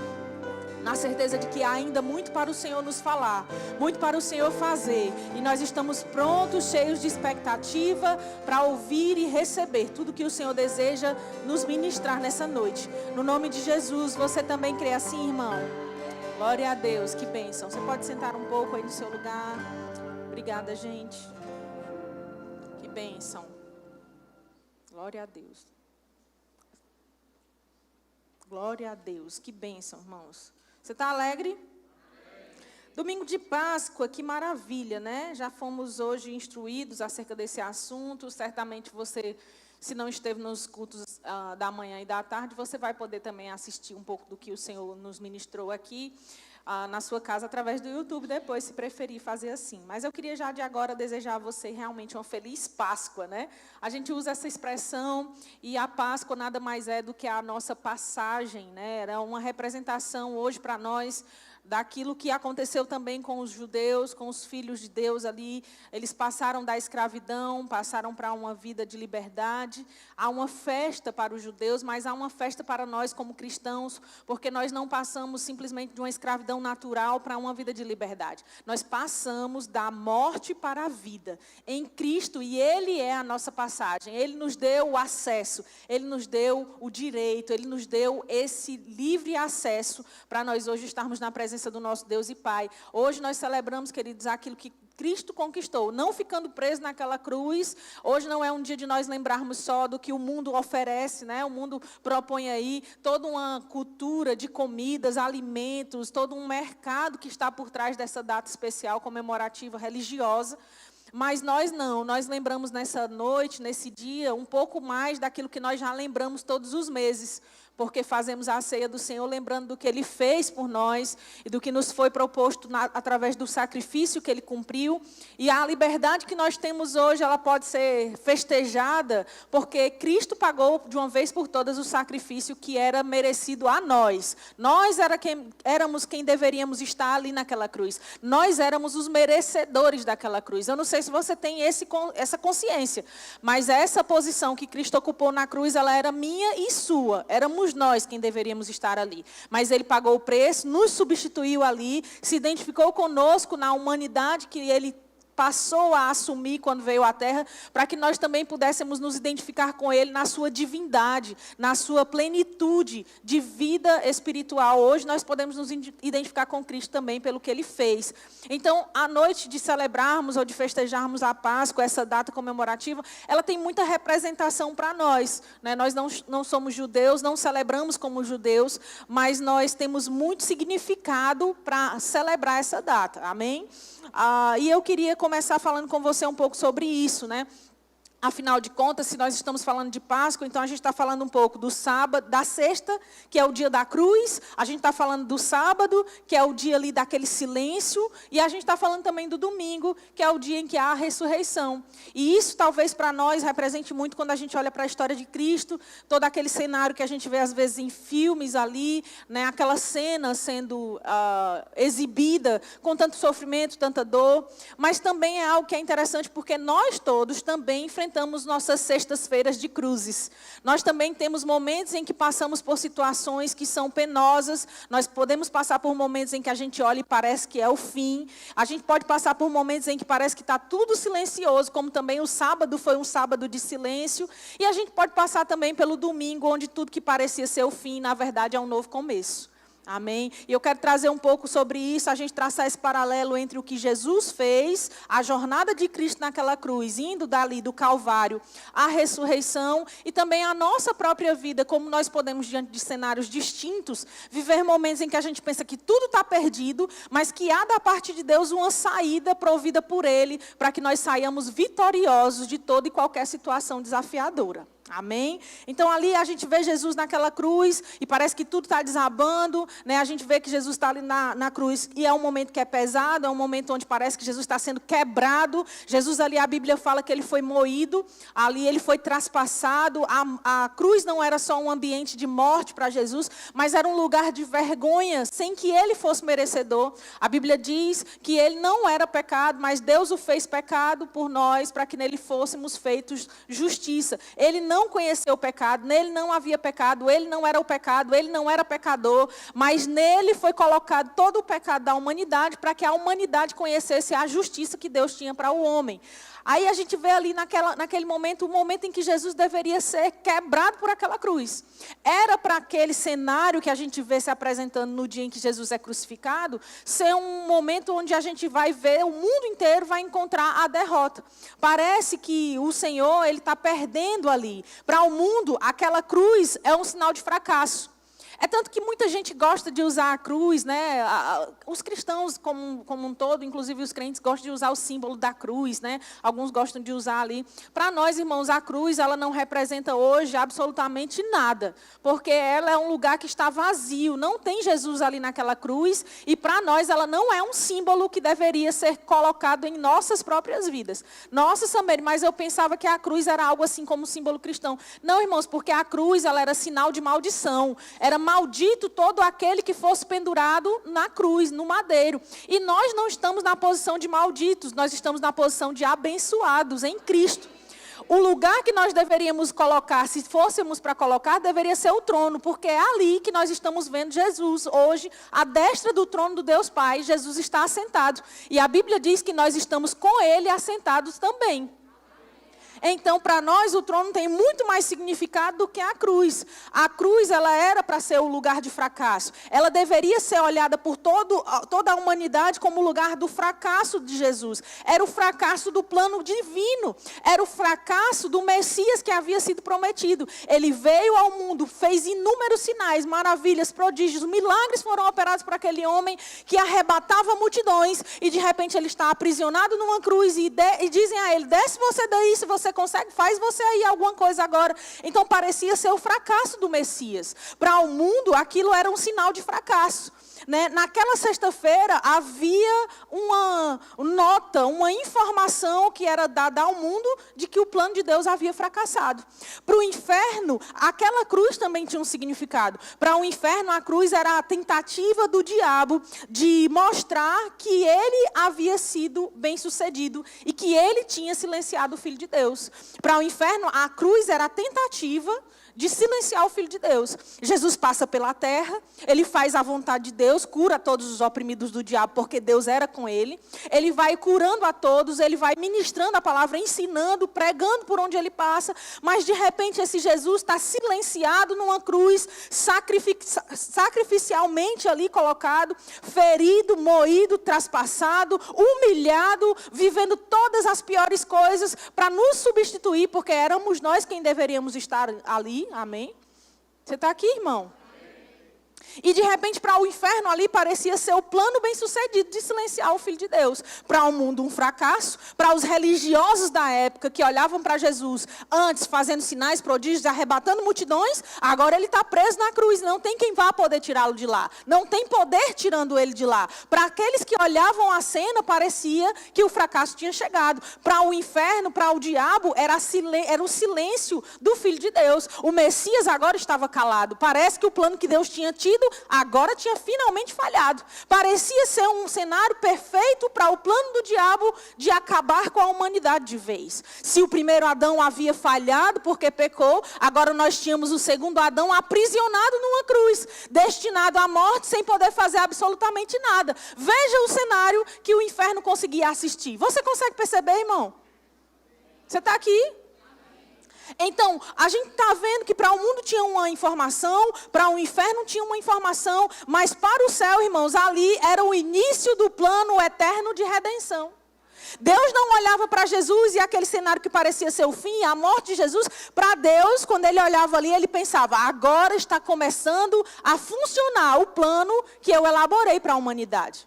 na certeza de que há ainda muito para o Senhor nos falar, muito para o Senhor fazer. E nós estamos prontos, cheios de expectativa para ouvir e receber tudo que o Senhor deseja nos ministrar nessa noite. No nome de Jesus, você também crê assim, irmão? Glória a Deus, que bênção. Você pode sentar um pouco aí no seu lugar. Obrigada, gente. Que bênção. Glória a Deus. Glória a Deus. Que bênção, irmãos. Você está alegre? Domingo de Páscoa, que maravilha, né? Já fomos hoje instruídos acerca desse assunto. Certamente você, se não esteve nos cultos da manhã e da tarde, você vai poder também assistir um pouco do que o Senhor nos ministrou aqui na sua casa, através do YouTube, depois, se preferir fazer assim. Mas eu queria já de agora desejar a você realmente uma feliz Páscoa, né? A gente usa essa expressão, e a Páscoa nada mais é do que a nossa passagem, né? Era uma representação hoje para nós daquilo que aconteceu também com os judeus, com os filhos de Deus ali. Eles passaram da escravidão, passaram para uma vida de liberdade. Há uma festa para os judeus, mas há uma festa para nós como cristãos, porque nós não passamos simplesmente de uma escravidão natural para uma vida de liberdade. Nós passamos da morte para a vida em Cristo, e Ele é a nossa passagem. Ele nos deu o acesso, Ele nos deu o direito, Ele nos deu esse livre acesso para nós hoje estarmos na presença do nosso Deus e Pai. Hoje nós celebramos, queridos, aquilo que Cristo conquistou, não ficando preso naquela cruz. Hoje não é um dia de nós lembrarmos só do que o mundo oferece, né? O mundo propõe aí toda uma cultura de comidas, alimentos, todo um mercado que está por trás dessa data especial, comemorativa, religiosa. Mas nós não, nós lembramos nessa noite, nesse dia, um pouco mais daquilo que nós já lembramos todos os meses, porque fazemos a ceia do Senhor lembrando do que Ele fez por nós e do que nos foi proposto através do sacrifício que Ele cumpriu. E a liberdade que nós temos hoje, ela pode ser festejada porque Cristo pagou de uma vez por todas o sacrifício que era merecido a nós. Nós éramos quem deveríamos estar ali naquela cruz. Nós éramos os merecedores daquela cruz. Eu não sei se você tem essa consciência, mas essa posição que Cristo ocupou na cruz, ela era minha e sua. Éramos nós quem deveríamos estar ali. Mas Ele pagou o preço, nos substituiu ali, se identificou conosco na humanidade que Ele passou a assumir quando veio à Terra, para que nós também pudéssemos nos identificar com Ele na sua divindade, na sua plenitude de vida espiritual. Hoje nós podemos nos identificar com Cristo também pelo que Ele fez. Então, a noite de celebrarmos ou de festejarmos a Páscoa, essa data comemorativa, ela tem muita representação para nós, né? Nós não somos judeus, não celebramos como judeus, mas nós temos muito significado para celebrar essa data, amém? E eu queria começar falando com você um pouco sobre isso, né? Afinal de contas, se nós estamos falando de Páscoa, então a gente está falando um pouco do sábado, da sexta, que é o dia da cruz, a gente está falando do sábado, que é o dia ali daquele silêncio, e a gente está falando também do domingo, que é o dia em que há a ressurreição. E isso talvez para nós represente muito quando a gente olha para a história de Cristo, todo aquele cenário que a gente vê às vezes em filmes ali, né, aquela cena sendo exibida com tanto sofrimento, tanta dor, mas também é algo que é interessante porque nós todos também enfrentamos nossas sextas-feiras de cruzes. Nós também temos momentos em que passamos por situações que são penosas, nós podemos passar por momentos em que a gente olha e parece que é o fim, a gente pode passar por momentos em que parece que está tudo silencioso, como também o sábado foi um sábado de silêncio, e a gente pode passar também pelo domingo, onde tudo que parecia ser o fim, na verdade é um novo começo. Amém? E eu quero trazer um pouco sobre isso, a gente traçar esse paralelo entre o que Jesus fez, a jornada de Cristo naquela cruz, indo dali do Calvário, a ressurreição e também a nossa própria vida, como nós podemos, diante de cenários distintos, viver momentos em que a gente pensa que tudo está perdido, mas que há da parte de Deus uma saída provida por Ele, para que nós saiamos vitoriosos de toda e qualquer situação desafiadora. Amém? Então ali a gente vê Jesus naquela cruz e parece que tudo está desabando, né? A gente vê que Jesus está ali na cruz e é um momento que é pesado, é um momento onde parece que Jesus está sendo quebrado. Jesus ali, a Bíblia fala que ele foi moído, ali ele foi traspassado. A cruz não era só um ambiente de morte para Jesus, mas era um lugar de vergonha, sem que ele fosse merecedor. A Bíblia diz que ele não era pecado, mas Deus o fez pecado por nós, para que nele fôssemos feitos justiça. Ele não conheceu o pecado, nele não havia pecado, ele não era o pecado, ele não era pecador, mas nele foi colocado todo o pecado da humanidade para que a humanidade conhecesse a justiça que Deus tinha para o homem. Aí a gente vê ali naquele momento, o momento em que Jesus deveria ser quebrado por aquela cruz. Era para aquele cenário que a gente vê se apresentando no dia em que Jesus é crucificado, ser um momento onde a gente vai ver, o mundo inteiro vai encontrar a derrota. Parece que o Senhor, ele está perdendo ali. Para o mundo, aquela cruz é um sinal de fracasso. É tanto que muita gente gosta de usar a cruz, né? Os cristãos como um todo, inclusive os crentes, gostam de usar o símbolo da cruz, né? Alguns gostam de usar ali. Para nós, irmãos, a cruz, ela não representa hoje absolutamente nada, porque ela é um lugar que está vazio, não tem Jesus ali naquela cruz, e para nós ela não é um símbolo que deveria ser colocado em nossas próprias vidas. Nossa, Samir, mas eu pensava que a cruz era algo assim como um símbolo cristão. Não, irmãos, porque a cruz, ela era sinal de maldição, era maldito todo aquele que fosse pendurado na cruz, no madeiro. E nós não estamos na posição de malditos, nós estamos na posição de abençoados em Cristo. O lugar que nós deveríamos colocar, se fôssemos para colocar, deveria ser o trono, porque é ali que nós estamos vendo Jesus hoje, à destra do trono do Deus Pai, Jesus está assentado. E a Bíblia diz que nós estamos com Ele assentados também. Então, para nós, o trono tem muito mais significado do que a cruz. A cruz, ela era para ser o lugar de fracasso. Ela deveria ser olhada por toda a humanidade como o lugar do fracasso de Jesus. Era o fracasso do plano divino. Era o fracasso do Messias que havia sido prometido. Ele veio ao mundo, fez inúmeros sinais, maravilhas, prodígios, milagres foram operados por aquele homem que arrebatava multidões e, de repente, ele está aprisionado numa cruz e dizem a ele, desce você daí, se você consegue, faz você aí alguma coisa agora. Então parecia ser o fracasso do Messias. Para o mundo, aquilo era um sinal de fracasso. Né? Naquela sexta-feira havia uma nota, uma informação que era dada ao mundo de que o plano de Deus havia fracassado. Para o inferno, aquela cruz também tinha um significado. Para o inferno, a cruz era a tentativa do diabo de mostrar que ele havia sido bem-sucedido e que ele tinha silenciado o Filho de Deus. Para o inferno, a cruz era a tentativa de silenciar o Filho de Deus. Jesus passa pela terra, ele faz a vontade de Deus, cura todos os oprimidos do diabo, porque Deus era com ele. Ele vai curando a todos, ele vai ministrando a palavra, ensinando, pregando por onde ele passa. Mas de repente esse Jesus está silenciado numa cruz, sacrificialmente ali colocado, ferido, moído, traspassado, humilhado, vivendo todas as piores coisas para nos substituir, porque éramos nós quem deveríamos estar ali. Amém? Você está aqui, irmão? E de repente para o inferno ali parecia ser o plano bem sucedido de silenciar o Filho de Deus. Para o mundo um fracasso, para os religiosos da época que olhavam para Jesus antes fazendo sinais, prodígios, arrebatando multidões, agora ele está preso na cruz, não tem quem vá poder tirá-lo de lá, não tem poder tirando ele de lá. Para aqueles que olhavam a cena parecia que o fracasso tinha chegado. Para o inferno, para o diabo, era o silêncio do Filho de Deus. O Messias agora estava calado, parece que o plano que Deus tinha tido agora tinha finalmente falhado. Parecia ser um cenário perfeito para o plano do diabo de acabar com a humanidade de vez. Se o primeiro Adão havia falhado porque pecou, agora nós tínhamos o segundo Adão aprisionado numa cruz, destinado à morte sem poder fazer absolutamente nada. Veja o cenário que o inferno conseguia assistir. Você consegue perceber, irmão? Você está aqui? Então, a gente está vendo que para o mundo tinha uma informação, para o inferno tinha uma informação, mas para o céu, irmãos, ali era o início do plano eterno de redenção. Deus não olhava para Jesus e aquele cenário que parecia ser o fim, a morte de Jesus. Para Deus, quando ele olhava ali, ele pensava, agora está começando a funcionar o plano que eu elaborei para a humanidade.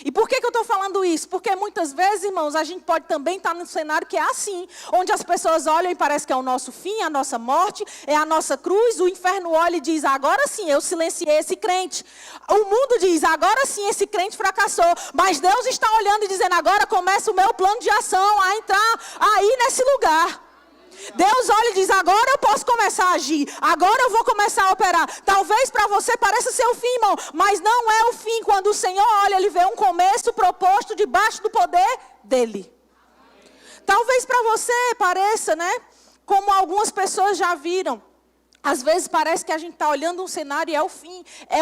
E por que eu estou falando isso? Porque muitas vezes, irmãos, a gente pode também estar num cenário que é assim, onde as pessoas olham e parece que é o nosso fim, a nossa morte, é a nossa cruz. O inferno olha e diz, agora sim, eu silenciei esse crente. O mundo diz, agora sim, esse crente fracassou. Mas Deus está olhando e dizendo, agora começa o meu plano de ação a entrar aí nesse lugar. Deus olha e diz, agora eu posso começar a agir, agora eu vou começar a operar. Talvez para você pareça ser o fim, irmão, mas não é o fim. Quando o Senhor olha, ele vê um começo proposto debaixo do poder dele. Talvez para você pareça, né, como algumas pessoas já viram. Às vezes parece que a gente está olhando um cenário e é o fim. É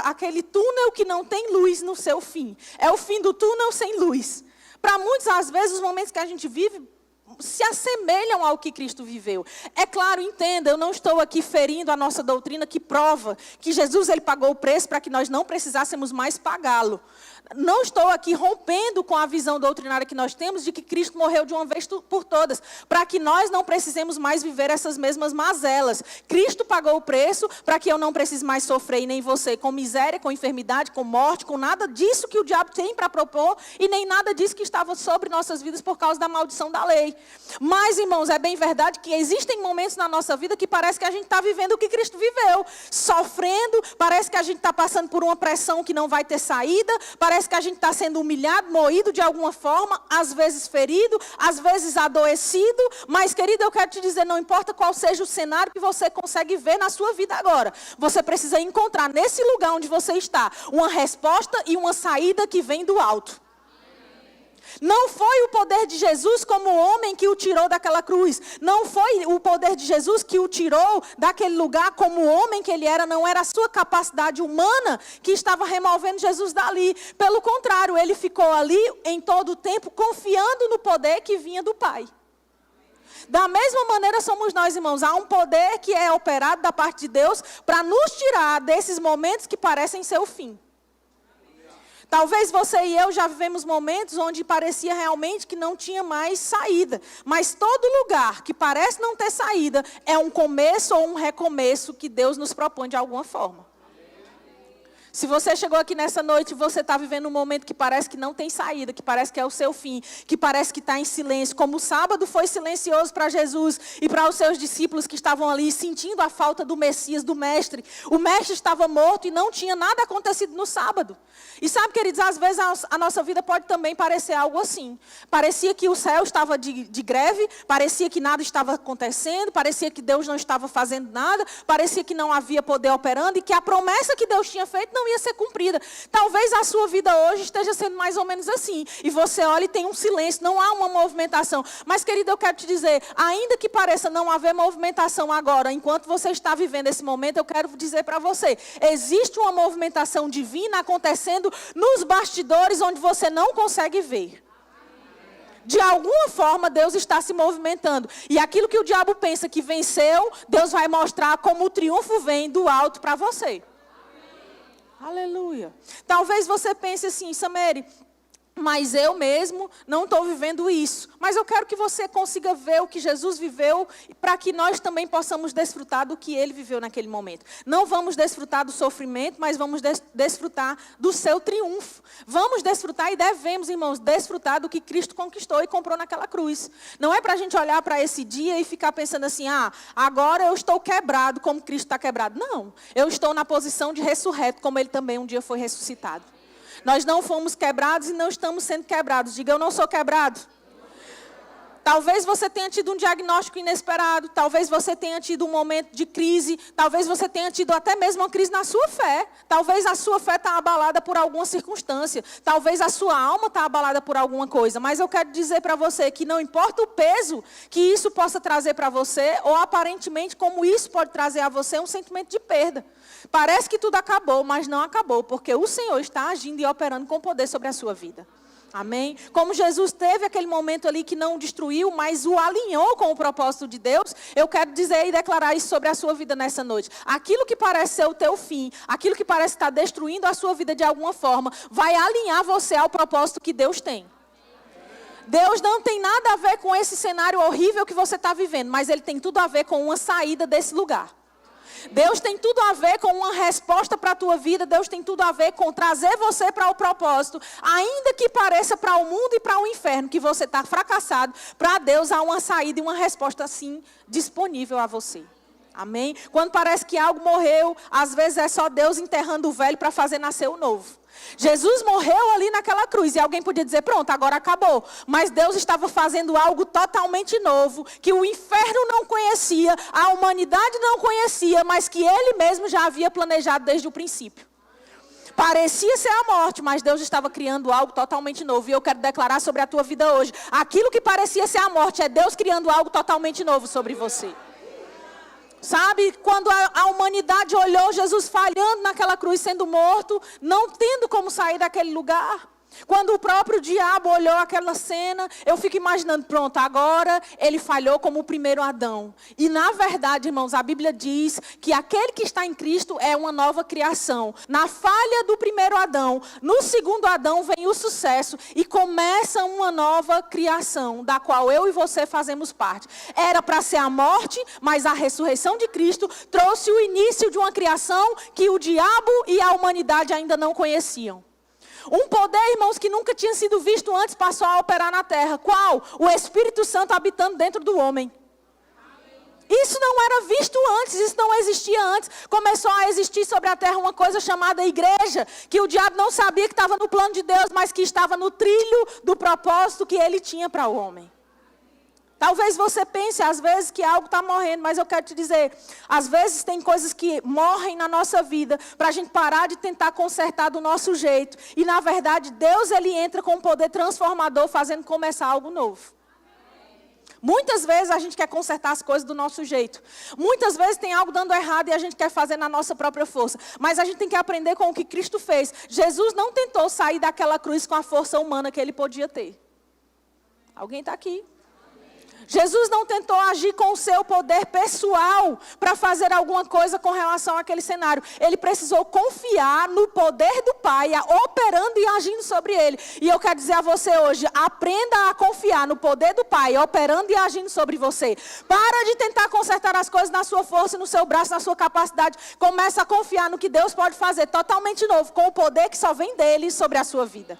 aquele túnel que não tem luz no seu fim. É o fim do túnel sem luz. Para muitos, às vezes, os momentos que a gente vive se assemelham ao que Cristo viveu. É claro, entenda, eu não estou aqui ferindo a nossa doutrina que prova que Jesus ele pagou o preço para que nós não precisássemos mais pagá-lo. Não estou aqui rompendo com a visão doutrinária que nós temos de que Cristo morreu de uma vez por todas, para que nós não precisemos mais viver essas mesmas mazelas. Cristo pagou o preço para que eu não precise mais sofrer, e nem você, com miséria, com enfermidade, com morte, com nada disso que o diabo tem para propor, e nem nada disso que estava sobre nossas vidas por causa da maldição da lei. Mas, irmãos, é bem verdade que existem momentos na nossa vida que parece que a gente está vivendo o que Cristo viveu, sofrendo, parece que a gente está passando por uma pressão que não vai ter saída, parece que a gente está sendo humilhado, moído de alguma forma, às vezes ferido, às vezes adoecido. Mas, querido, eu quero te dizer, não importa qual seja o cenário que você consegue ver na sua vida agora, você precisa encontrar nesse lugar onde você está uma resposta e uma saída que vem do alto. Não foi o poder de Jesus como homem que o tirou daquela cruz. Não foi o poder de Jesus que o tirou daquele lugar como homem que ele era. Não era a sua capacidade humana que estava removendo Jesus dali. Pelo contrário, ele ficou ali em todo o tempo confiando no poder que vinha do Pai. Da mesma maneira somos nós, irmãos. Há um poder que é operado da parte de Deus para nos tirar desses momentos que parecem ser o fim. Talvez você e eu já vivemos momentos onde parecia realmente que não tinha mais saída. Mas todo lugar que parece não ter saída é um começo ou um recomeço que Deus nos propõe de alguma forma. Se você chegou aqui nessa noite e você está vivendo um momento que parece que não tem saída, que parece que é o seu fim, que parece que está em silêncio, como o sábado foi silencioso para Jesus e para os seus discípulos que estavam ali sentindo a falta do Messias, do Mestre. O Mestre estava morto e não tinha nada acontecido no sábado. E sabe, queridos, às vezes a nossa vida pode também parecer algo assim. Parecia que o céu estava de greve, parecia que nada estava acontecendo, parecia que Deus não estava fazendo nada, parecia que não havia poder operando e que a promessa que Deus tinha feito não não ia ser cumprida. Talvez a sua vida hoje esteja sendo mais ou menos assim. E você olha e tem um silêncio, não há uma movimentação. Mas, querido, eu quero te dizer, ainda que pareça não haver movimentação agora, enquanto você está vivendo esse momento, eu quero dizer para você, existe uma movimentação divina acontecendo nos bastidores onde você não consegue ver. De alguma forma, Deus está se movimentando. E aquilo que o diabo pensa que venceu, Deus vai mostrar como o triunfo vem do alto para você. Aleluia. Talvez você pense assim, Samere, mas eu mesmo não estou vivendo isso. Mas eu quero que você consiga ver o que Jesus viveu, para que nós também possamos desfrutar do que Ele viveu naquele momento. Não vamos desfrutar do sofrimento, mas vamos desfrutar do seu triunfo. Vamos desfrutar e devemos, irmãos, desfrutar do que Cristo conquistou e comprou naquela cruz. Não é para a gente olhar para esse dia e ficar pensando assim, agora eu estou quebrado como Cristo está quebrado. Não, eu estou na posição de ressurreto, como Ele também um dia foi ressuscitado. Nós não fomos quebrados e não estamos sendo quebrados. Diga, eu não sou quebrado. Talvez você tenha tido um diagnóstico inesperado. Talvez você tenha tido um momento de crise. Talvez você tenha tido até mesmo uma crise na sua fé. Talvez a sua fé está abalada por alguma circunstância. Talvez a sua alma está abalada por alguma coisa. Mas eu quero dizer para você que não importa o peso que isso possa trazer para você, ou aparentemente como isso pode trazer a você um sentimento de perda. Parece que tudo acabou, mas não acabou, porque o Senhor está agindo e operando com poder sobre a sua vida. Amém? Como Jesus teve aquele momento ali que não o destruiu, mas o alinhou com o propósito de Deus, eu quero dizer e declarar isso sobre a sua vida nessa noite. Aquilo que parece ser o teu fim, aquilo que parece estar destruindo a sua vida de alguma forma, vai alinhar você ao propósito que Deus tem. Deus não tem nada a ver com esse cenário horrível que você está vivendo, mas Ele tem tudo a ver com uma saída desse lugar. Deus tem tudo a ver com uma resposta para a tua vida. Deus tem tudo a ver com trazer você para o propósito. Ainda que pareça para o mundo e para o inferno que você está fracassado, para Deus há uma saída e uma resposta assim disponível a você. Amém? Quando parece que algo morreu, às vezes é só Deus enterrando o velho para fazer nascer o novo. Jesus morreu ali naquela cruz e alguém podia dizer, pronto, agora acabou. Mas Deus estava fazendo algo totalmente novo, que o inferno não conhecia, a humanidade não conhecia, mas que Ele mesmo já havia planejado desde o princípio. Parecia ser a morte, mas Deus estava criando algo totalmente novo. E eu quero declarar sobre a tua vida hoje, aquilo que parecia ser a morte é Deus criando algo totalmente novo sobre você. Sabe, quando a humanidade olhou Jesus falhando naquela cruz, sendo morto, não tendo como sair daquele lugar. Quando o próprio diabo olhou aquela cena, eu fico imaginando, pronto, agora ele falhou como o primeiro Adão. E na verdade, irmãos, a Bíblia diz que aquele que está em Cristo é uma nova criação. Na falha do primeiro Adão, no segundo Adão vem o sucesso e começa uma nova criação, da qual eu e você fazemos parte. Era para ser a morte, mas a ressurreição de Cristo trouxe o início de uma criação que o diabo e a humanidade ainda não conheciam. Um poder, irmãos, que nunca tinha sido visto antes, passou a operar na terra. Qual? O Espírito Santo habitando dentro do homem. Isso não era visto antes, isso não existia antes. Começou a existir sobre a terra uma coisa chamada igreja, que o diabo não sabia que estava no plano de Deus, mas que estava no trilho do propósito que ele tinha para o homem. Talvez você pense, às vezes, que algo está morrendo, mas eu quero te dizer, às vezes tem coisas que morrem na nossa vida, para a gente parar de tentar consertar do nosso jeito. E, na verdade, Deus, Ele entra com um poder transformador, fazendo começar algo novo. Muitas vezes a gente quer consertar as coisas do nosso jeito. Muitas vezes tem algo dando errado e a gente quer fazer na nossa própria força. Mas a gente tem que aprender com o que Cristo fez. Jesus não tentou sair daquela cruz com a força humana que Ele podia ter. Alguém está aqui? Jesus não tentou agir com o seu poder pessoal para fazer alguma coisa com relação àquele cenário. Ele precisou confiar no poder do Pai, operando e agindo sobre ele. E eu quero dizer a você hoje, aprenda a confiar no poder do Pai, operando e agindo sobre você. Para de tentar consertar as coisas na sua força, no seu braço, na sua capacidade. Começa a confiar no que Deus pode fazer totalmente novo, com o poder que só vem dele sobre a sua vida.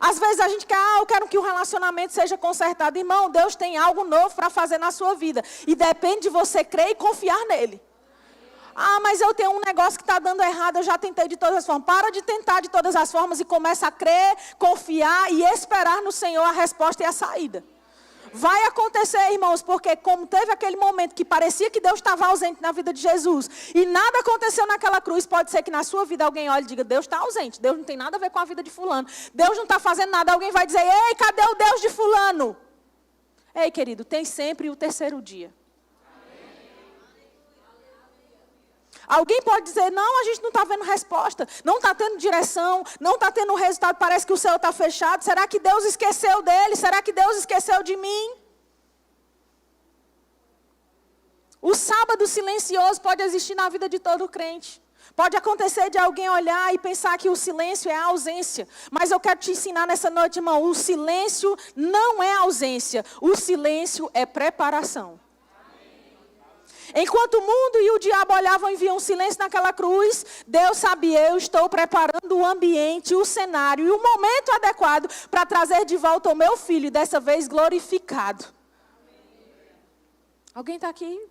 Às vezes a gente quer, eu quero que o relacionamento seja consertado. Irmão, Deus tem algo novo para fazer na sua vida. E depende de você crer e confiar nele. Mas eu tenho um negócio que está dando errado, eu já tentei de todas as formas. Para de tentar de todas as formas e começa a crer, confiar e esperar no Senhor a resposta e a saída. Vai acontecer, irmãos, porque como teve aquele momento que parecia que Deus estava ausente na vida de Jesus e nada aconteceu naquela cruz, pode ser que na sua vida alguém olhe e diga, Deus está ausente, Deus não tem nada a ver com a vida de fulano, Deus não está fazendo nada. Alguém vai dizer, ei, cadê o Deus de fulano? Ei, querido, tem sempre o terceiro dia. Alguém pode dizer, não, a gente não está vendo resposta, não está tendo direção, não está tendo resultado, parece que o céu está fechado. Será que Deus esqueceu dele? Será que Deus esqueceu de mim? O sábado silencioso pode existir na vida de todo crente. Pode acontecer de alguém olhar e pensar que o silêncio é a ausência. Mas eu quero te ensinar nessa noite, irmão, o silêncio não é ausência, o silêncio é preparação. Enquanto o mundo e o diabo olhavam e viam um silêncio naquela cruz, Deus sabia, eu estou preparando o ambiente, o cenário e o momento adequado para trazer de volta o meu filho, dessa vez glorificado. Alguém está aqui?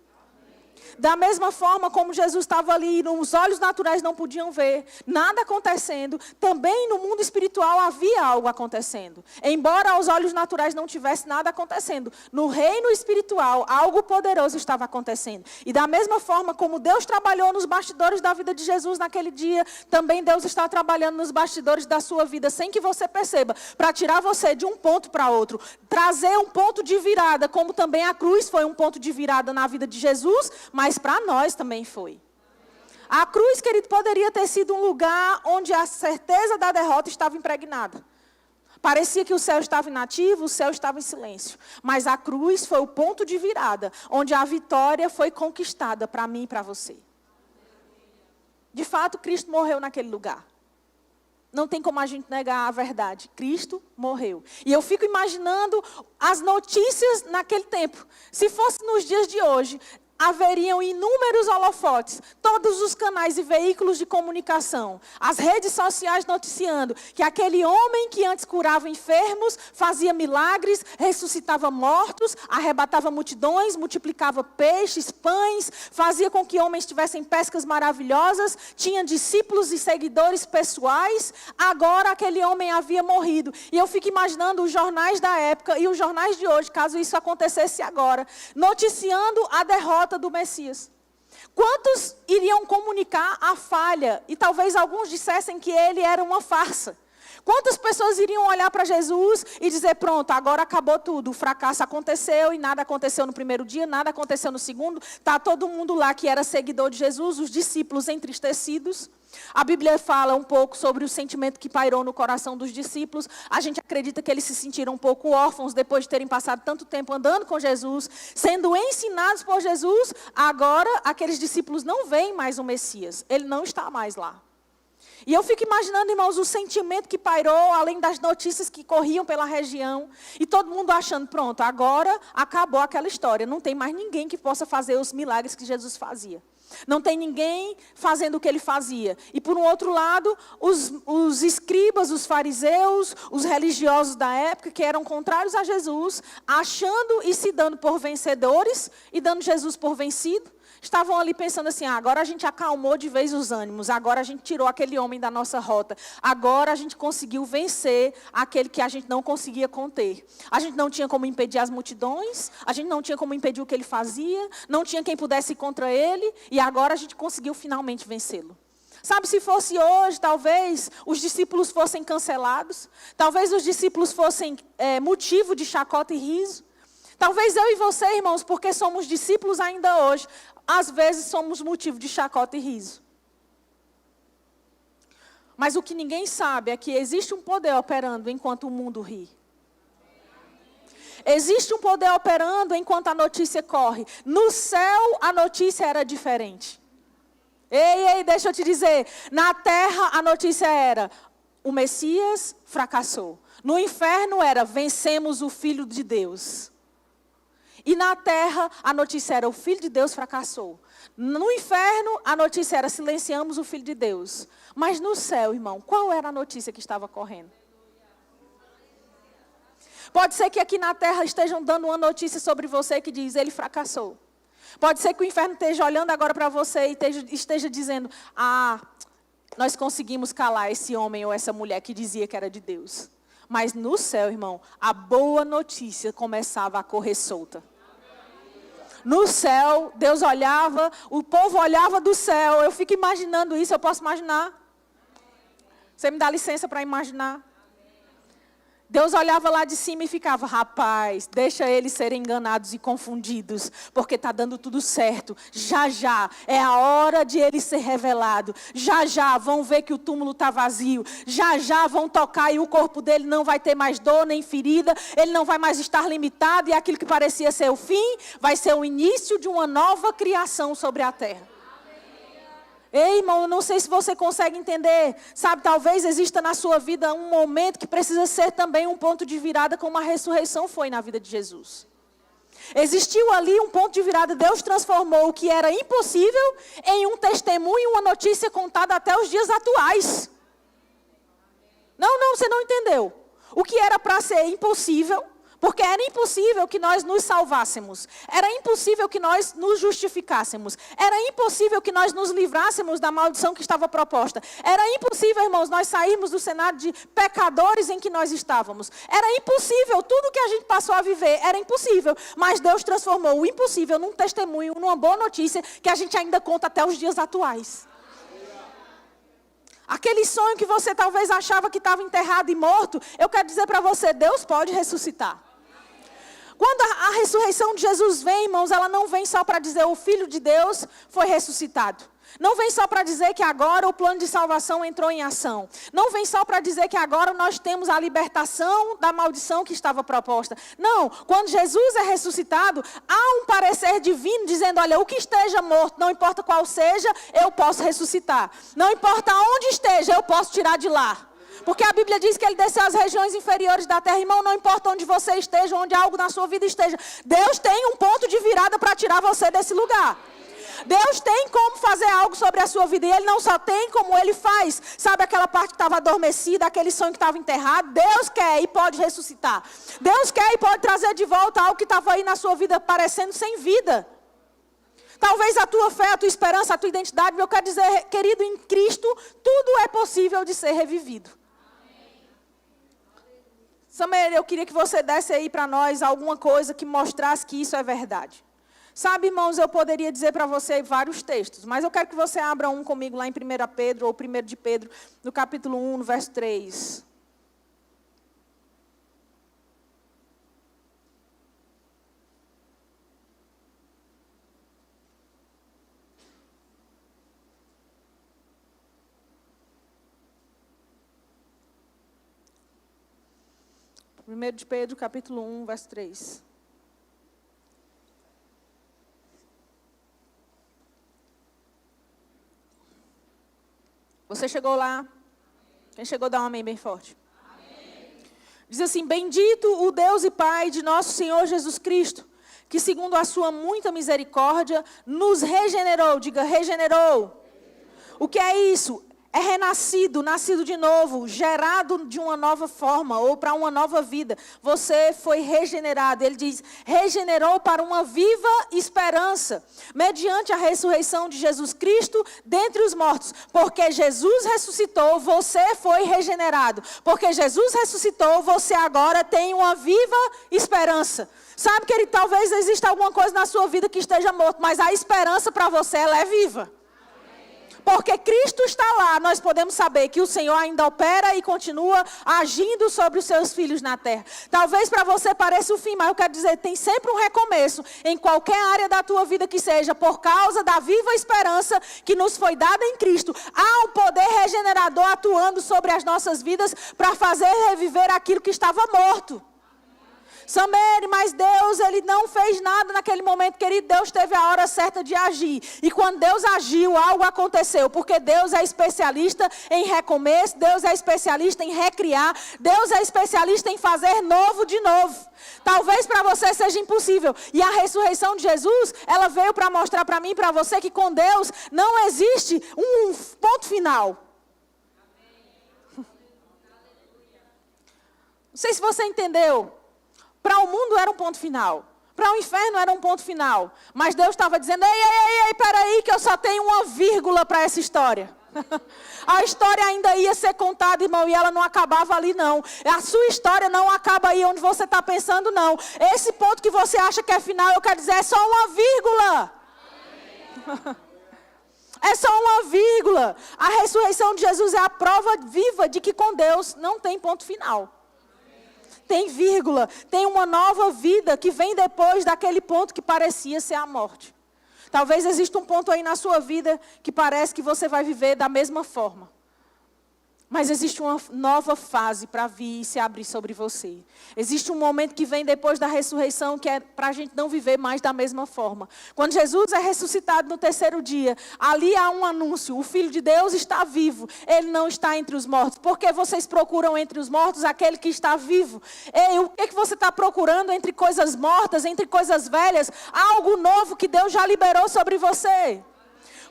Da mesma forma como Jesus estava ali, os olhos naturais não podiam ver, nada acontecendo, também no mundo espiritual havia algo acontecendo. Embora aos olhos naturais não tivesse nada acontecendo, no reino espiritual algo poderoso estava acontecendo. E da mesma forma como Deus trabalhou nos bastidores da vida de Jesus naquele dia, também Deus está trabalhando nos bastidores da sua vida, sem que você perceba, para tirar você de um ponto para outro, trazer um ponto de virada, como também a cruz foi um ponto de virada na vida de Jesus, mas para nós também foi. A cruz, querido, poderia ter sido um lugar onde a certeza da derrota estava impregnada. Parecia que o céu estava inativo, o céu estava em silêncio. Mas a cruz foi o ponto de virada, onde a vitória foi conquistada para mim e para você. De fato, Cristo morreu naquele lugar. Não tem como a gente negar a verdade. Cristo morreu. E eu fico imaginando as notícias naquele tempo. Se fosse nos dias de hoje, haveriam inúmeros holofotes, todos os canais e veículos de comunicação, as redes sociais noticiando que aquele homem que antes curava enfermos, fazia milagres, ressuscitava mortos, arrebatava multidões, multiplicava peixes, pães, fazia com que homens tivessem pescas maravilhosas, tinha discípulos e seguidores pessoais, agora aquele homem havia morrido. E eu fico imaginando os jornais da época e os jornais de hoje, caso isso acontecesse agora, noticiando a derrota do Messias. Quantos iriam comunicar a falha? E talvez alguns dissessem que ele era uma farsa. Quantas pessoas iriam olhar para Jesus e dizer, pronto, agora acabou tudo, o fracasso aconteceu e nada aconteceu no primeiro dia, nada aconteceu no segundo, está todo mundo lá que era seguidor de Jesus, os discípulos entristecidos. A Bíblia fala um pouco sobre o sentimento que pairou no coração dos discípulos. A gente acredita que eles se sentiram um pouco órfãos depois de terem passado tanto tempo andando com Jesus, sendo ensinados por Jesus. Agora, aqueles discípulos não veem mais o Messias. Ele não está mais lá. E eu fico imaginando, irmãos, o sentimento que pairou, além das notícias que corriam pela região, e todo mundo achando, pronto, agora acabou aquela história. Não tem mais ninguém que possa fazer os milagres que Jesus fazia. Não tem ninguém fazendo o que ele fazia. E por um outro lado, os escribas, os fariseus, os religiosos da época, que eram contrários a Jesus, achando e se dando por vencedores e dando Jesus por vencido, estavam ali pensando assim, agora a gente acalmou de vez os ânimos, agora a gente tirou aquele homem da nossa rota, agora a gente conseguiu vencer aquele que a gente não conseguia conter. A gente não tinha como impedir as multidões, a gente não tinha como impedir o que ele fazia, não tinha quem pudesse ir contra ele, e agora a gente conseguiu finalmente vencê-lo. Sabe, se fosse hoje, talvez os discípulos fossem cancelados, talvez os discípulos fossem motivo de chacota e riso. Talvez eu e você, irmãos, porque somos discípulos ainda hoje, às vezes somos motivo de chacota e riso. Mas o que ninguém sabe é que existe um poder operando enquanto o mundo ri. Existe um poder operando enquanto a notícia corre. No céu, a notícia era diferente. Ei, deixa eu te dizer. Na terra, a notícia era, o Messias fracassou. No inferno era, vencemos o Filho de Deus. E na terra, a notícia era, o Filho de Deus fracassou. No inferno, a notícia era, silenciamos o Filho de Deus. Mas no céu, irmão, qual era a notícia que estava correndo? Pode ser que aqui na terra estejam dando uma notícia sobre você que diz, ele fracassou. Pode ser que o inferno esteja olhando agora para você e esteja dizendo, nós conseguimos calar esse homem ou essa mulher que dizia que era de Deus. Mas no céu, irmão, a boa notícia começava a correr solta. No céu, Deus olhava, o povo olhava do céu. Eu fico imaginando isso, eu posso imaginar? Você me dá licença para imaginar? Deus olhava lá de cima e ficava, rapaz, deixa eles serem enganados e confundidos, porque está dando tudo certo. Já, já, é a hora de ele ser revelado. Já, já, vão ver que o túmulo está vazio. Já, já, vão tocar e o corpo dele não vai ter mais dor nem ferida. Ele não vai mais estar limitado e aquilo que parecia ser o fim, vai ser o início de uma nova criação sobre a terra. Ei, irmão, eu não sei se você consegue entender. Sabe, talvez exista na sua vida um momento que precisa ser também um ponto de virada, como a ressurreição foi na vida de Jesus. Existiu ali um ponto de virada. Deus transformou o que era impossível em um testemunho, uma notícia contada até os dias atuais. Não, você não entendeu. O que era para ser impossível, porque era impossível que nós nos salvássemos. Era impossível que nós nos justificássemos. Era impossível que nós nos livrássemos da maldição que estava proposta. Era impossível, irmãos, nós sairmos do cenário de pecadores em que nós estávamos. Era impossível, tudo que a gente passou a viver era impossível. Mas Deus transformou o impossível num testemunho, numa boa notícia que a gente ainda conta até os dias atuais. Aquele sonho que você talvez achava que estava enterrado e morto, eu quero dizer para você, Deus pode ressuscitar. Quando a ressurreição de Jesus vem, irmãos, ela não vem só para dizer o Filho de Deus foi ressuscitado. Não vem só para dizer que agora o plano de salvação entrou em ação. Não vem só para dizer que agora nós temos a libertação da maldição que estava proposta. Não, quando Jesus é ressuscitado, há um parecer divino dizendo, olha, o que esteja morto, não importa qual seja, eu posso ressuscitar. Não importa onde esteja, eu posso tirar de lá. Porque a Bíblia diz que ele desceu às regiões inferiores da terra. Irmão, não importa onde você esteja, onde algo na sua vida esteja. Deus tem um ponto de virada para tirar você desse lugar. Deus tem como fazer algo sobre a sua vida. E Ele não só tem, como Ele faz. Sabe aquela parte que estava adormecida, aquele sonho que estava enterrado? Deus quer e pode ressuscitar. Deus quer e pode trazer de volta algo que estava aí na sua vida parecendo sem vida. Talvez a tua fé, a tua esperança, a tua identidade. Eu quero dizer, querido, em Cristo, tudo é possível de ser revivido. Samuel, eu queria que você desse aí para nós alguma coisa que mostrasse que isso é verdade. Sabe, irmãos, eu poderia dizer para você vários textos, mas eu quero que você abra um comigo lá em 1 Pedro, ou 1 de Pedro, no capítulo 1, no verso 3. Primeiro de Pedro, capítulo 1, verso 3. Você chegou lá? Quem chegou, dá um amém bem forte. Amém. Diz assim, bendito o Deus e Pai de nosso Senhor Jesus Cristo, que segundo a sua muita misericórdia, nos regenerou. Diga, regenerou. O que é isso? É renascido, nascido de novo, gerado de uma nova forma ou para uma nova vida. Você foi regenerado. Ele diz, regenerou para uma viva esperança, mediante a ressurreição de Jesus Cristo dentre os mortos. Porque Jesus ressuscitou, você foi regenerado. Porque Jesus ressuscitou, você agora tem uma viva esperança. Sabe, querido, talvez exista alguma coisa na sua vida que esteja morto, mas a esperança para você, ela é viva. Porque Cristo está lá, nós podemos saber que o Senhor ainda opera e continua agindo sobre os seus filhos na terra. Talvez para você pareça o fim, mas eu quero dizer, tem sempre um recomeço em qualquer área da tua vida que seja, por causa da viva esperança que nos foi dada em Cristo. Há um poder regenerador atuando sobre as nossas vidas para fazer reviver aquilo que estava morto. Samere, mas Deus, Ele não fez nada naquele momento, querido. Deus teve a hora certa de agir. E quando Deus agiu, algo aconteceu. Porque Deus é especialista em recomeço, Deus é especialista em recriar, Deus é especialista em fazer novo de novo. Talvez para você seja impossível. E a ressurreição de Jesus, ela veio para mostrar para mim e para você que com Deus não existe um ponto final. Não sei se você entendeu. Para o mundo era um ponto final. Para o inferno era um ponto final. Mas Deus estava dizendo, ei, peraí, que eu só tenho uma vírgula para essa história. A história ainda ia ser contada, irmão, e ela não acabava ali, não. A sua história não acaba aí onde você está pensando, não. Esse ponto que você acha que é final, eu quero dizer, é só uma vírgula. É só uma vírgula. A ressurreição de Jesus é a prova viva de que com Deus não tem ponto final. Tem vírgula, tem uma nova vida que vem depois daquele ponto que parecia ser a morte. Talvez exista um ponto aí na sua vida que parece que você vai viver da mesma forma. Mas existe uma nova fase para vir e se abrir sobre você. Existe um momento que vem depois da ressurreição que é para a gente não viver mais da mesma forma. Quando Jesus é ressuscitado no terceiro dia, ali há um anúncio. O Filho de Deus está vivo. Ele não está entre os mortos. Por que vocês procuram entre os mortos aquele que está vivo? Ei, o que você está procurando entre coisas mortas, entre coisas velhas? Algo novo que Deus já liberou sobre você.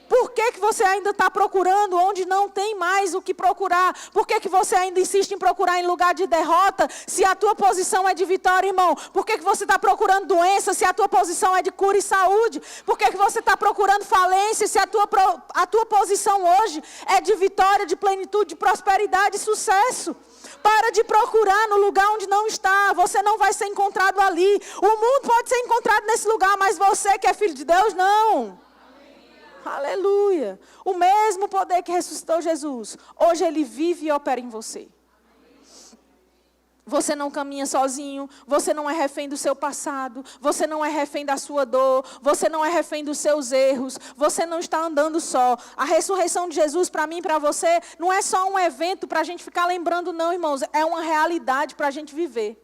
Por que você ainda está procurando onde não tem mais o que procurar? Por que você ainda insiste em procurar em lugar de derrota, se a tua posição é de vitória, irmão? Por que você está procurando doença, se a tua posição é de cura e saúde? Por que você está procurando falência, se a tua posição hoje é de vitória, de plenitude, de prosperidade e sucesso? Para de procurar no lugar onde não está. Você não vai ser encontrado ali. O mundo pode ser encontrado nesse lugar, mas você que é filho de Deus, não. Aleluia. O mesmo poder que ressuscitou Jesus, hoje ele vive e opera em você. Você não caminha sozinho, você não é refém do seu passado, você não é refém da sua dor, você não é refém dos seus erros, você não está andando só. A ressurreição de Jesus para mim e para você não é só um evento para a gente ficar lembrando não, irmãos, é uma realidade para a gente viver.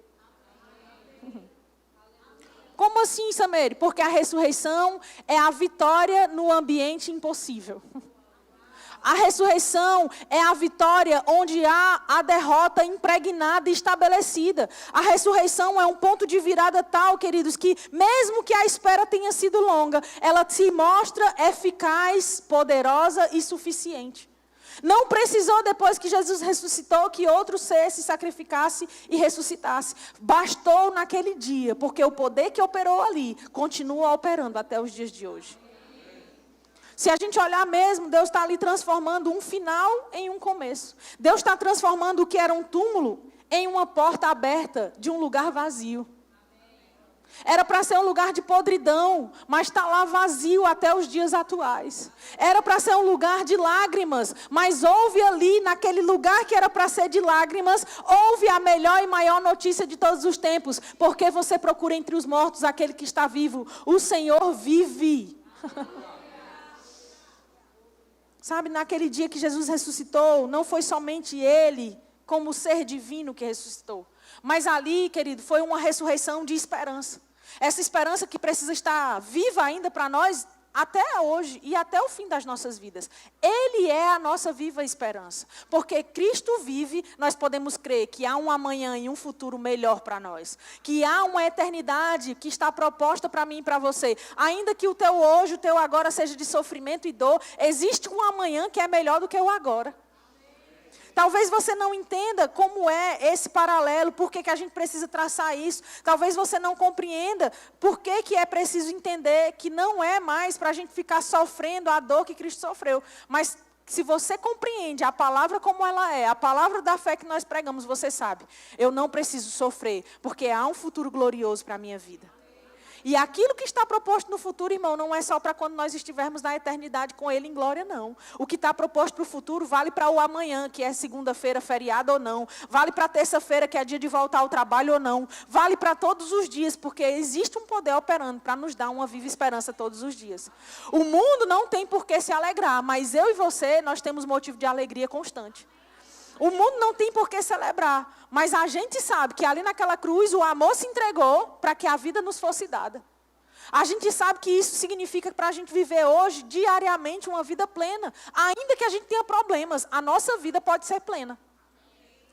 Como assim, Samere? Porque a ressurreição é a vitória no ambiente impossível. A ressurreição é a vitória onde há a derrota impregnada e estabelecida. A ressurreição é um ponto de virada tal, queridos, que mesmo que a espera tenha sido longa, ela se mostra eficaz, poderosa e suficiente. Não precisou, depois que Jesus ressuscitou, que outro ser se sacrificasse e ressuscitasse. Bastou naquele dia, porque o poder que operou ali continua operando até os dias de hoje. Se a gente olhar mesmo, Deus está ali transformando um final em um começo. Deus está transformando o que era um túmulo em uma porta aberta de um lugar vazio. Era para ser um lugar de podridão, mas está lá vazio até os dias atuais. Era para ser um lugar de lágrimas, mas houve ali, naquele lugar que era para ser de lágrimas, houve a melhor e maior notícia de todos os tempos. Porque você procura entre os mortos aquele que está vivo. O Senhor vive. Sabe, naquele dia que Jesus ressuscitou, não foi somente Ele, como ser divino que ressuscitou. Mas ali, querido, foi uma ressurreição de esperança. Essa esperança que precisa estar viva ainda para nós até hoje e até o fim das nossas vidas. Ele é a nossa viva esperança. Porque Cristo vive, nós podemos crer que há um amanhã e um futuro melhor para nós. Que há uma eternidade que está proposta para mim e para você. Ainda que o teu hoje, o teu agora seja de sofrimento e dor, existe um amanhã que é melhor do que o agora. Talvez você não entenda como é esse paralelo, por que a gente precisa traçar isso. Talvez você não compreenda por que é preciso entender que não é mais para a gente ficar sofrendo a dor que Cristo sofreu. Mas se você compreende a palavra como ela é, a palavra da fé que nós pregamos, você sabe, eu não preciso sofrer, porque há um futuro glorioso para a minha vida. E aquilo que está proposto no futuro, irmão, não é só para quando nós estivermos na eternidade com Ele em glória, não. O que está proposto para o futuro vale para o amanhã, que é segunda-feira, feriado ou não. Vale para terça-feira, que é dia de voltar ao trabalho ou não. Vale para todos os dias, porque existe um poder operando para nos dar uma viva esperança todos os dias. O mundo não tem por que se alegrar, mas eu e você, nós temos motivo de alegria constante. O mundo não tem por que celebrar, mas a gente sabe que ali naquela cruz o amor se entregou para que a vida nos fosse dada. A gente sabe que isso significa para a gente viver hoje, diariamente, uma vida plena. Ainda que a gente tenha problemas, a nossa vida pode ser plena.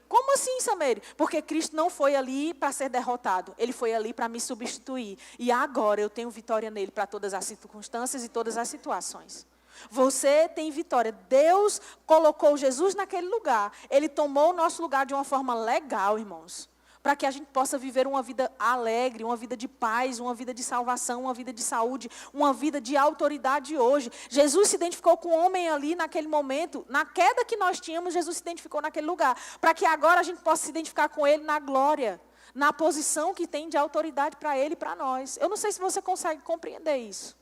Como assim, Samere? Porque Cristo não foi ali para ser derrotado. Ele foi ali para me substituir. E agora eu tenho vitória nele para todas as circunstâncias e todas as situações. Você tem vitória. Deus colocou Jesus naquele lugar. Ele tomou o nosso lugar de uma forma legal, irmãos. para que a gente possa viver uma vida alegre, uma vida de paz, uma vida de salvação, uma vida de saúde, uma vida de autoridade hoje. Jesus se identificou com o homem ali naquele momento, na queda que nós tínhamos, Jesus se identificou naquele lugar, para que agora a gente possa se identificar com ele na glória, na posição que tem de autoridade para ele e para nós. Eu não sei se você consegue compreender isso.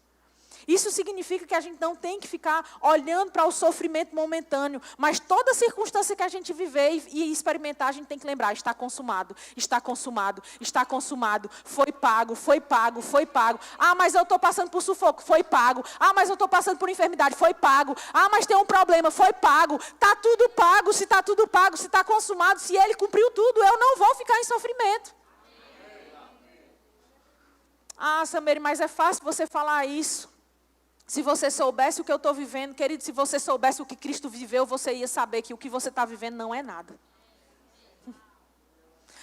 Isso significa que a gente não tem que ficar olhando para o sofrimento momentâneo, mas toda circunstância que a gente viver e experimentar, a gente tem que lembrar, está consumado, está consumado, está consumado, foi pago, foi pago, foi pago. Ah, mas eu estou passando por sufoco, foi pago. Ah, mas eu estou passando por enfermidade, foi pago. Ah, mas tem um problema, foi pago. Está tudo pago, se está tudo pago, se está consumado, se ele cumpriu tudo, eu não vou ficar em sofrimento. Ah, Samere, mas é fácil você falar isso. Se você soubesse o que eu estou vivendo, querido, se você soubesse o que Cristo viveu, você ia saber que o que você está vivendo não é nada.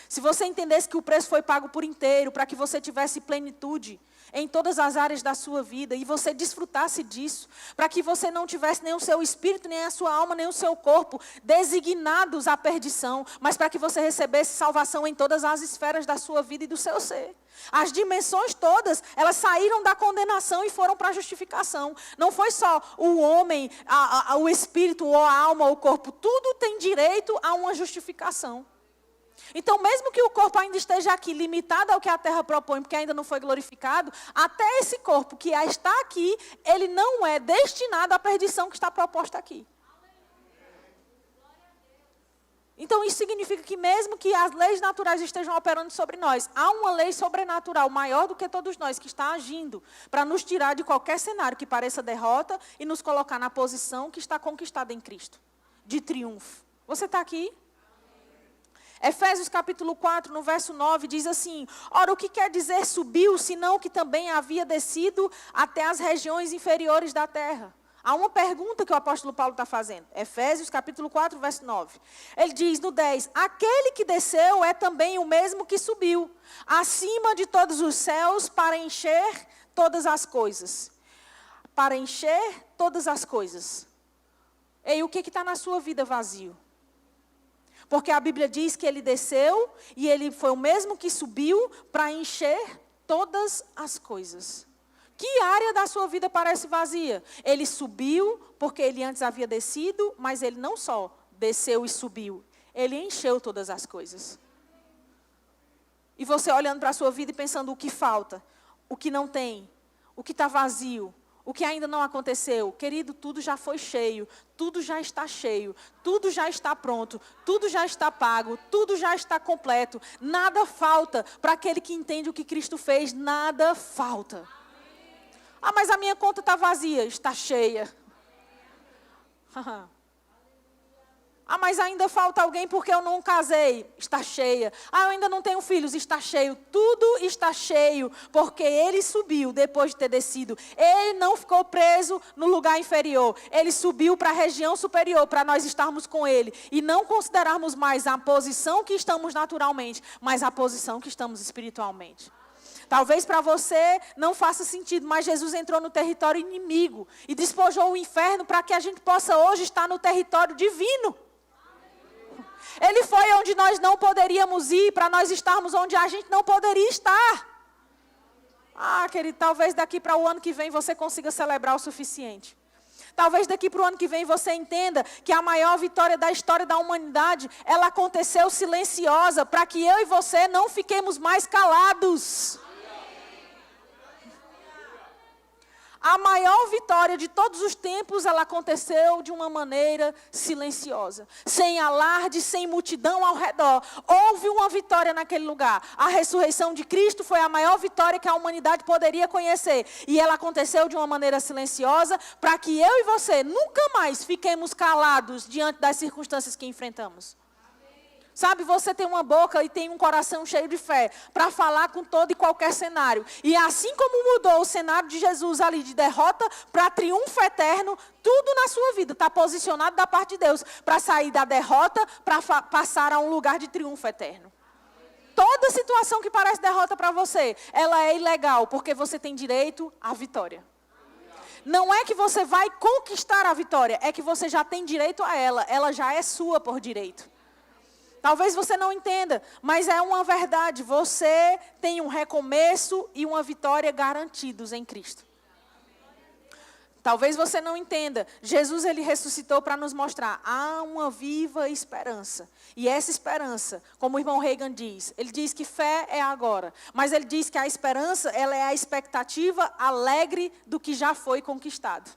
Se você entendesse que o preço foi pago por inteiro, para que você tivesse plenitude em todas as áreas da sua vida, e você desfrutasse disso, para que você não tivesse nem o seu espírito, nem a sua alma, nem o seu corpo designados à perdição, mas para que você recebesse salvação em todas as esferas da sua vida e do seu ser. As dimensões todas, elas saíram da condenação e foram para a justificação. Não foi só o homem, o espírito, ou a alma, ou o corpo. Tudo tem direito a uma justificação. Então, mesmo que o corpo ainda esteja aqui, limitado ao que a terra propõe, porque ainda não foi glorificado, até esse corpo que está aqui, ele não é destinado à perdição que está proposta aqui. Então, isso significa que mesmo que as leis naturais estejam operando sobre nós, há uma lei sobrenatural maior do que todos nós, que está agindo para nos tirar de qualquer cenário que pareça derrota e nos colocar na posição que está conquistada em Cristo, de triunfo. Você está aqui? Efésios capítulo 4, no verso 9, diz assim: ora, o que quer dizer subiu, senão que também havia descido até as regiões inferiores da terra? Há uma pergunta que o apóstolo Paulo está fazendo. Efésios capítulo 4, verso 9. Ele diz no 10, aquele que desceu é também o mesmo que subiu, acima de todos os céus, para encher todas as coisas. Para encher todas as coisas. E o que está na sua vida vazio? Porque a Bíblia diz que ele desceu e ele foi o mesmo que subiu para encher todas as coisas. Que área da sua vida parece vazia? Ele subiu porque ele antes havia descido, mas ele não só desceu e subiu, ele encheu todas as coisas. E você olhando para a sua vida e pensando o que falta, o que não tem, o que está vazio, o que ainda não aconteceu. Querido, tudo já foi cheio, tudo já está cheio, tudo já está pronto, tudo já está pago, tudo já está completo. Nada falta para aquele que entende o que Cristo fez, nada falta. Ah, mas a minha conta está vazia, está cheia. Ah, mas ainda falta alguém porque eu não casei, está cheia. Ah, eu ainda não tenho filhos, está cheio. Tudo está cheio, porque ele subiu depois de ter descido. Ele não ficou preso no lugar inferior. Ele subiu para a região superior, para nós estarmos com ele. E não considerarmos mais a posição que estamos naturalmente, mas a posição que estamos espiritualmente. Talvez para você não faça sentido, mas Jesus entrou no território inimigo e despojou o inferno para que a gente possa hoje estar no território divino. Ele foi onde nós não poderíamos ir, para nós estarmos onde a gente não poderia estar. Ah, querido, talvez daqui para o ano que vem você consiga celebrar o suficiente. Talvez daqui para o ano que vem você entenda que a maior vitória da história da humanidade, ela aconteceu silenciosa, para que eu e você não fiquemos mais calados. A maior vitória de todos os tempos, ela aconteceu de uma maneira silenciosa. Sem alarde, sem multidão ao redor. Houve uma vitória naquele lugar. A ressurreição de Cristo foi a maior vitória que a humanidade poderia conhecer. E ela aconteceu de uma maneira silenciosa, para que eu e você nunca mais fiquemos calados diante das circunstâncias que enfrentamos. Sabe, você tem uma boca e tem um coração cheio de fé para falar com todo e qualquer cenário. E assim como mudou o cenário de Jesus ali de derrota para triunfo eterno, tudo na sua vida está posicionado da parte de Deus para sair da derrota para passar a um lugar de triunfo eterno. Toda situação que parece derrota para você, ela é ilegal, porque você tem direito à vitória. Não é que você vai conquistar a vitória, é que você já tem direito a ela já é sua por direito. Talvez você não entenda, mas é uma verdade. Você tem um recomeço e uma vitória garantidos em Cristo. Talvez você não entenda. Jesus, ele ressuscitou para nos mostrar. Há uma viva esperança. E essa esperança, como o irmão Reagan diz, ele diz que fé é agora. Mas ele diz que a esperança, ela é a expectativa alegre do que já foi conquistado.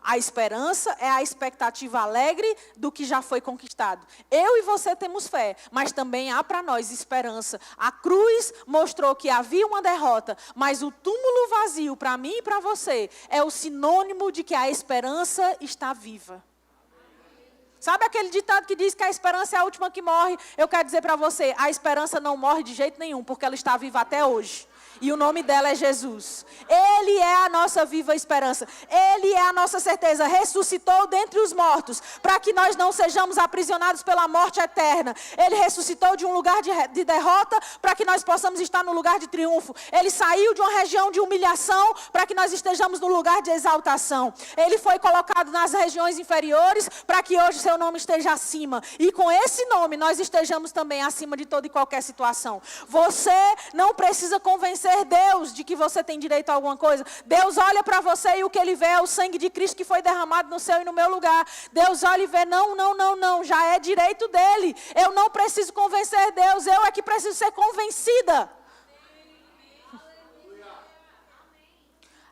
A esperança é a expectativa alegre do que já foi conquistado. Eu e você temos fé, mas também há para nós esperança. A cruz mostrou que havia uma derrota, mas o túmulo vazio, para mim e para você, é o sinônimo de que a esperança está viva. Sabe aquele ditado que diz que a esperança é a última que morre? Eu quero dizer para você, a esperança não morre de jeito nenhum, porque ela está viva até hoje. E o nome dela é Jesus. Ele é a nossa viva esperança. Ele é a nossa certeza. Ressuscitou dentre os mortos, para que nós não sejamos aprisionados pela morte eterna. Ele ressuscitou de um lugar de derrota, para que nós possamos estar no lugar de triunfo. Ele saiu de uma região de humilhação, para que nós estejamos no lugar de exaltação. Ele foi colocado nas regiões inferiores, para que hoje seu nome esteja acima. E com esse nome, nós estejamos também acima de toda e qualquer situação. Você não precisa convencer Deus de que você tem direito a alguma coisa. Deus olha para você e o que ele vê é o sangue de Cristo que foi derramado no seu e no meu lugar. Deus olha e vê, não, já é direito dele. Eu não preciso convencer Deus, eu é que preciso ser convencida.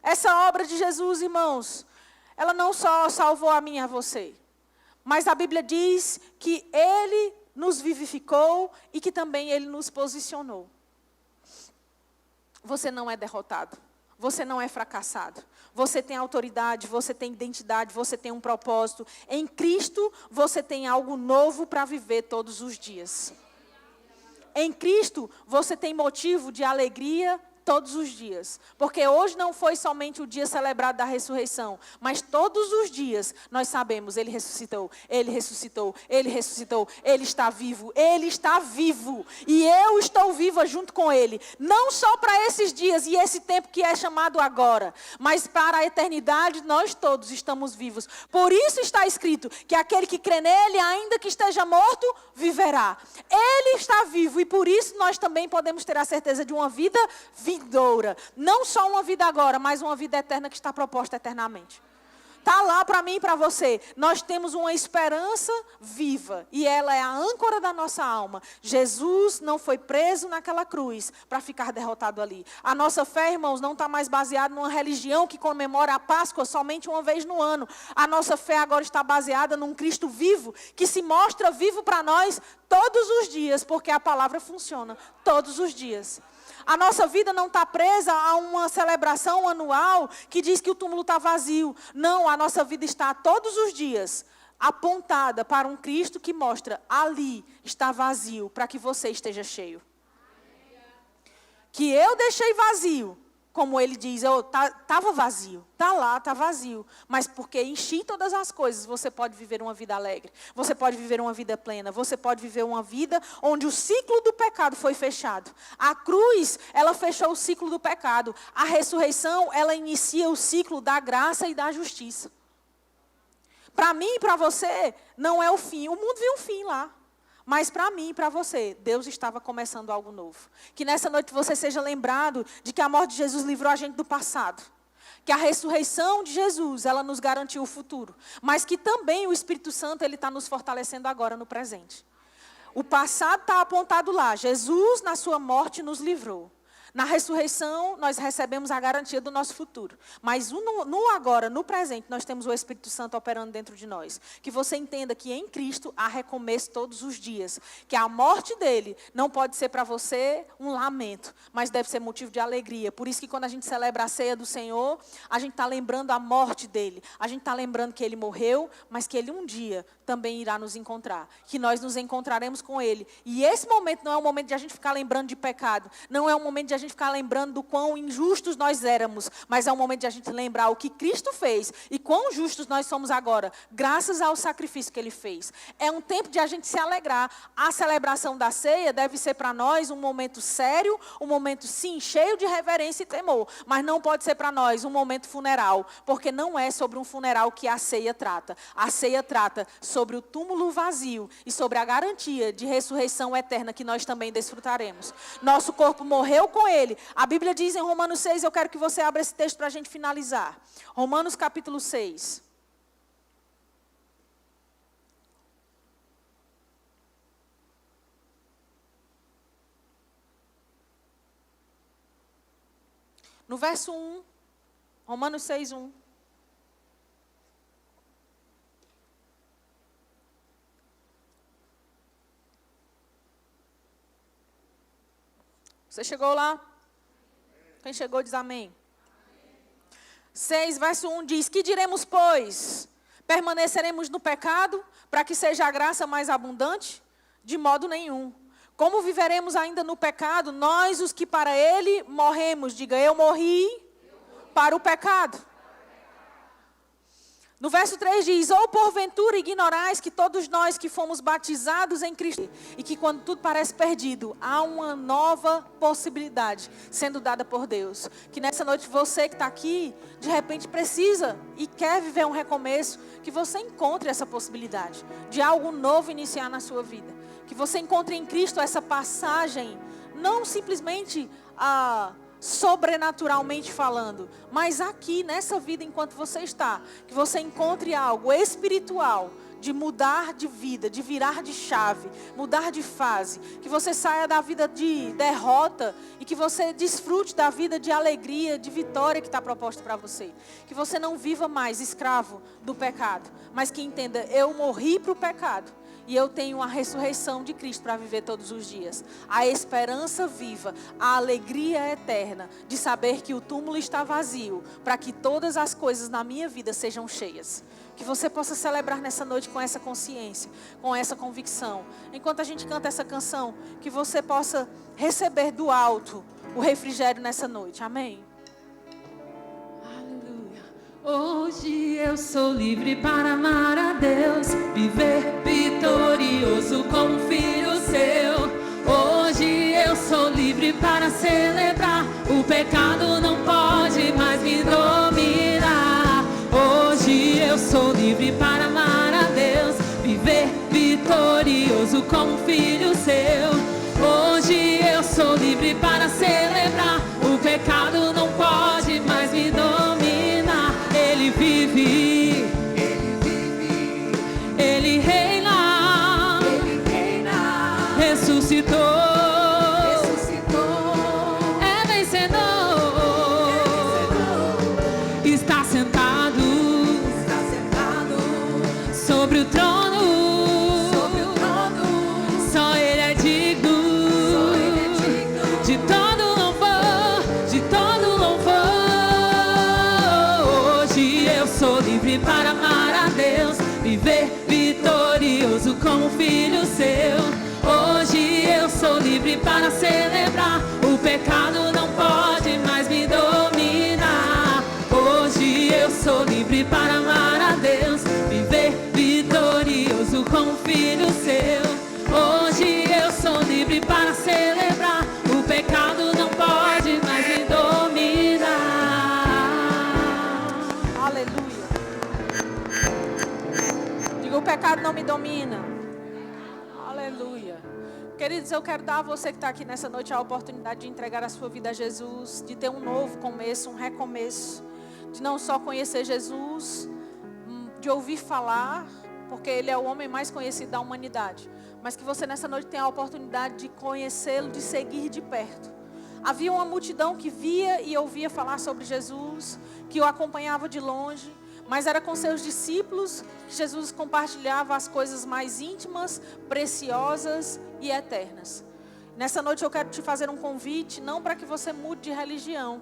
Essa obra de Jesus, irmãos, ela não só salvou a mim e a você, mas a Bíblia diz que ele nos vivificou e que também ele nos posicionou. Você não é derrotado. Você não é fracassado. Você tem autoridade, você tem identidade, você tem um propósito. Em Cristo, você tem algo novo para viver todos os dias. Em Cristo, você tem motivo de alegria todos os dias. Porque hoje não foi somente o dia celebrado da ressurreição, mas todos os dias nós sabemos, ele ressuscitou, ele ressuscitou, ele ressuscitou, ele está vivo, e eu estou viva junto com ele. Não só para esses dias e esse tempo que é chamado agora, mas para a eternidade nós todos estamos vivos. Por isso está escrito que aquele que crê nele, ainda que esteja morto, viverá. Ele está vivo e por isso nós também podemos ter a certeza de uma vida vindoura. Não só uma vida agora, mas uma vida eterna que está proposta eternamente. Está lá para mim e para você. Nós temos uma esperança viva e ela é a âncora da nossa alma. Jesus não foi preso naquela cruz para ficar derrotado ali. A nossa fé, irmãos, não está mais baseada numa religião que comemora a Páscoa somente uma vez no ano. A nossa fé agora está baseada num Cristo vivo que se mostra vivo para nós todos os dias, porque a palavra funciona todos os dias. A nossa vida não está presa a uma celebração anual que diz que o túmulo está vazio. Não, a nossa vida está todos os dias apontada para um Cristo que mostra ali está vazio para que você esteja cheio. Que eu deixei vazio, como ele diz, estava vazio, está lá, está vazio. Mas porque enchi todas as coisas, você pode viver uma vida alegre. Você pode viver uma vida plena. Você pode viver uma vida onde o ciclo do pecado foi fechado. A cruz, ela fechou o ciclo do pecado. A ressurreição, ela inicia o ciclo da graça e da justiça. Para mim e para você, não é o fim. O mundo viu um fim lá. Mas para mim e para você, Deus estava começando algo novo. Que nessa noite você seja lembrado de que a morte de Jesus livrou a gente do passado. Que a ressurreição de Jesus, ela nos garantiu o futuro. Mas que também o Espírito Santo, ele está nos fortalecendo agora no presente. O passado está apontado lá. Jesus, na sua morte, nos livrou. Na ressurreição, nós recebemos a garantia do nosso futuro. Mas no agora, no presente, nós temos o Espírito Santo operando dentro de nós. Que você entenda que em Cristo há recomeço todos os dias. Que a morte dele não pode ser para você um lamento, mas deve ser motivo de alegria. Por isso que quando a gente celebra a ceia do Senhor, a gente está lembrando a morte dele. A gente está lembrando que ele morreu, mas que ele um dia também irá nos encontrar. Que nós nos encontraremos com ele. E esse momento não é um momento de a gente ficar lembrando de pecado. Não é um momento de a gente ficar lembrando do quão injustos nós éramos, mas é um momento de a gente lembrar o que Cristo fez e quão justos nós somos agora, graças ao sacrifício que Ele fez. É um tempo de a gente se alegrar. A celebração da ceia deve ser para nós um momento sério, um momento, sim, cheio de reverência e temor, mas não pode ser para nós um momento funeral, porque não é sobre um funeral que a ceia trata. A ceia trata sobre o túmulo vazio e sobre a garantia de ressurreição eterna que nós também desfrutaremos. Nosso corpo morreu com Ele. A Bíblia diz em Romanos 6, eu quero que você abra esse texto para a gente finalizar. Romanos capítulo 6. No verso 1, Romanos 6, 1. Você chegou lá? Quem chegou diz amém. 6, verso 1 diz: que diremos, pois? Permaneceremos no pecado para que seja a graça mais abundante? De modo nenhum. Como viveremos ainda no pecado, nós os que para ele morremos? Diga, eu morri para o pecado. No verso 3 diz: ou porventura ignorais que todos nós que fomos batizados em Cristo, e que quando tudo parece perdido, há uma nova possibilidade sendo dada por Deus. Que nessa noite você que está aqui, de repente precisa e quer viver um recomeço, que você encontre essa possibilidade de algo novo iniciar na sua vida. Que você encontre em Cristo essa passagem, não simplesmente sobrenaturalmente falando, mas aqui nessa vida enquanto você está, que você encontre algo espiritual de mudar de vida, de virar de chave, mudar de fase, que você saia da vida de derrota e que você desfrute da vida de alegria, de vitória que está proposta para você. Que você não viva mais escravo do pecado, mas que entenda, eu morri para o pecado. E eu tenho a ressurreição de Cristo para viver todos os dias. A esperança viva, a alegria eterna de saber que o túmulo está vazio, para que todas as coisas na minha vida sejam cheias. Que você possa celebrar nessa noite com essa consciência, com essa convicção. Enquanto a gente canta essa canção, que você possa receber do alto o refrigério nessa noite. Amém. Hoje eu sou livre para amar a Deus, viver vitorioso como filho seu. Hoje eu sou livre para celebrar, o pecado não pode mais me dominar. Hoje eu sou livre para amar a Deus, viver vitorioso como filho seu. Hoje eu sou livre para celebrar, o pecado não pode mais me dominar. Ele vive, Ele reina, ressuscitou, é vencedor, está sentado sobre o trono, só Ele é digno de todo louvor, de todo louvor. Sou livre para amar a Deus, viver vitorioso como filho seu. Hoje eu sou livre para celebrar, o pecado não pode mais me dominar. Hoje eu sou livre para amar a Deus, viver vitorioso como filho seu. Hoje eu sou livre para celebrar, o pecado não pode mais me dominar. O pecado não me domina. Aleluia. Queridos, eu quero dar a você que está aqui nessa noite a oportunidade de entregar a sua vida a Jesus, de ter um novo começo, um recomeço, de não só conhecer Jesus, de ouvir falar, porque Ele é o homem mais conhecido da humanidade, mas que você nessa noite tenha a oportunidade de conhecê-lo, de seguir de perto. Havia uma multidão que via e ouvia falar sobre Jesus, que o acompanhava de longe, mas era com seus discípulos que Jesus compartilhava as coisas mais íntimas, preciosas e eternas. Nessa noite eu quero te fazer um convite, não para que você mude de religião,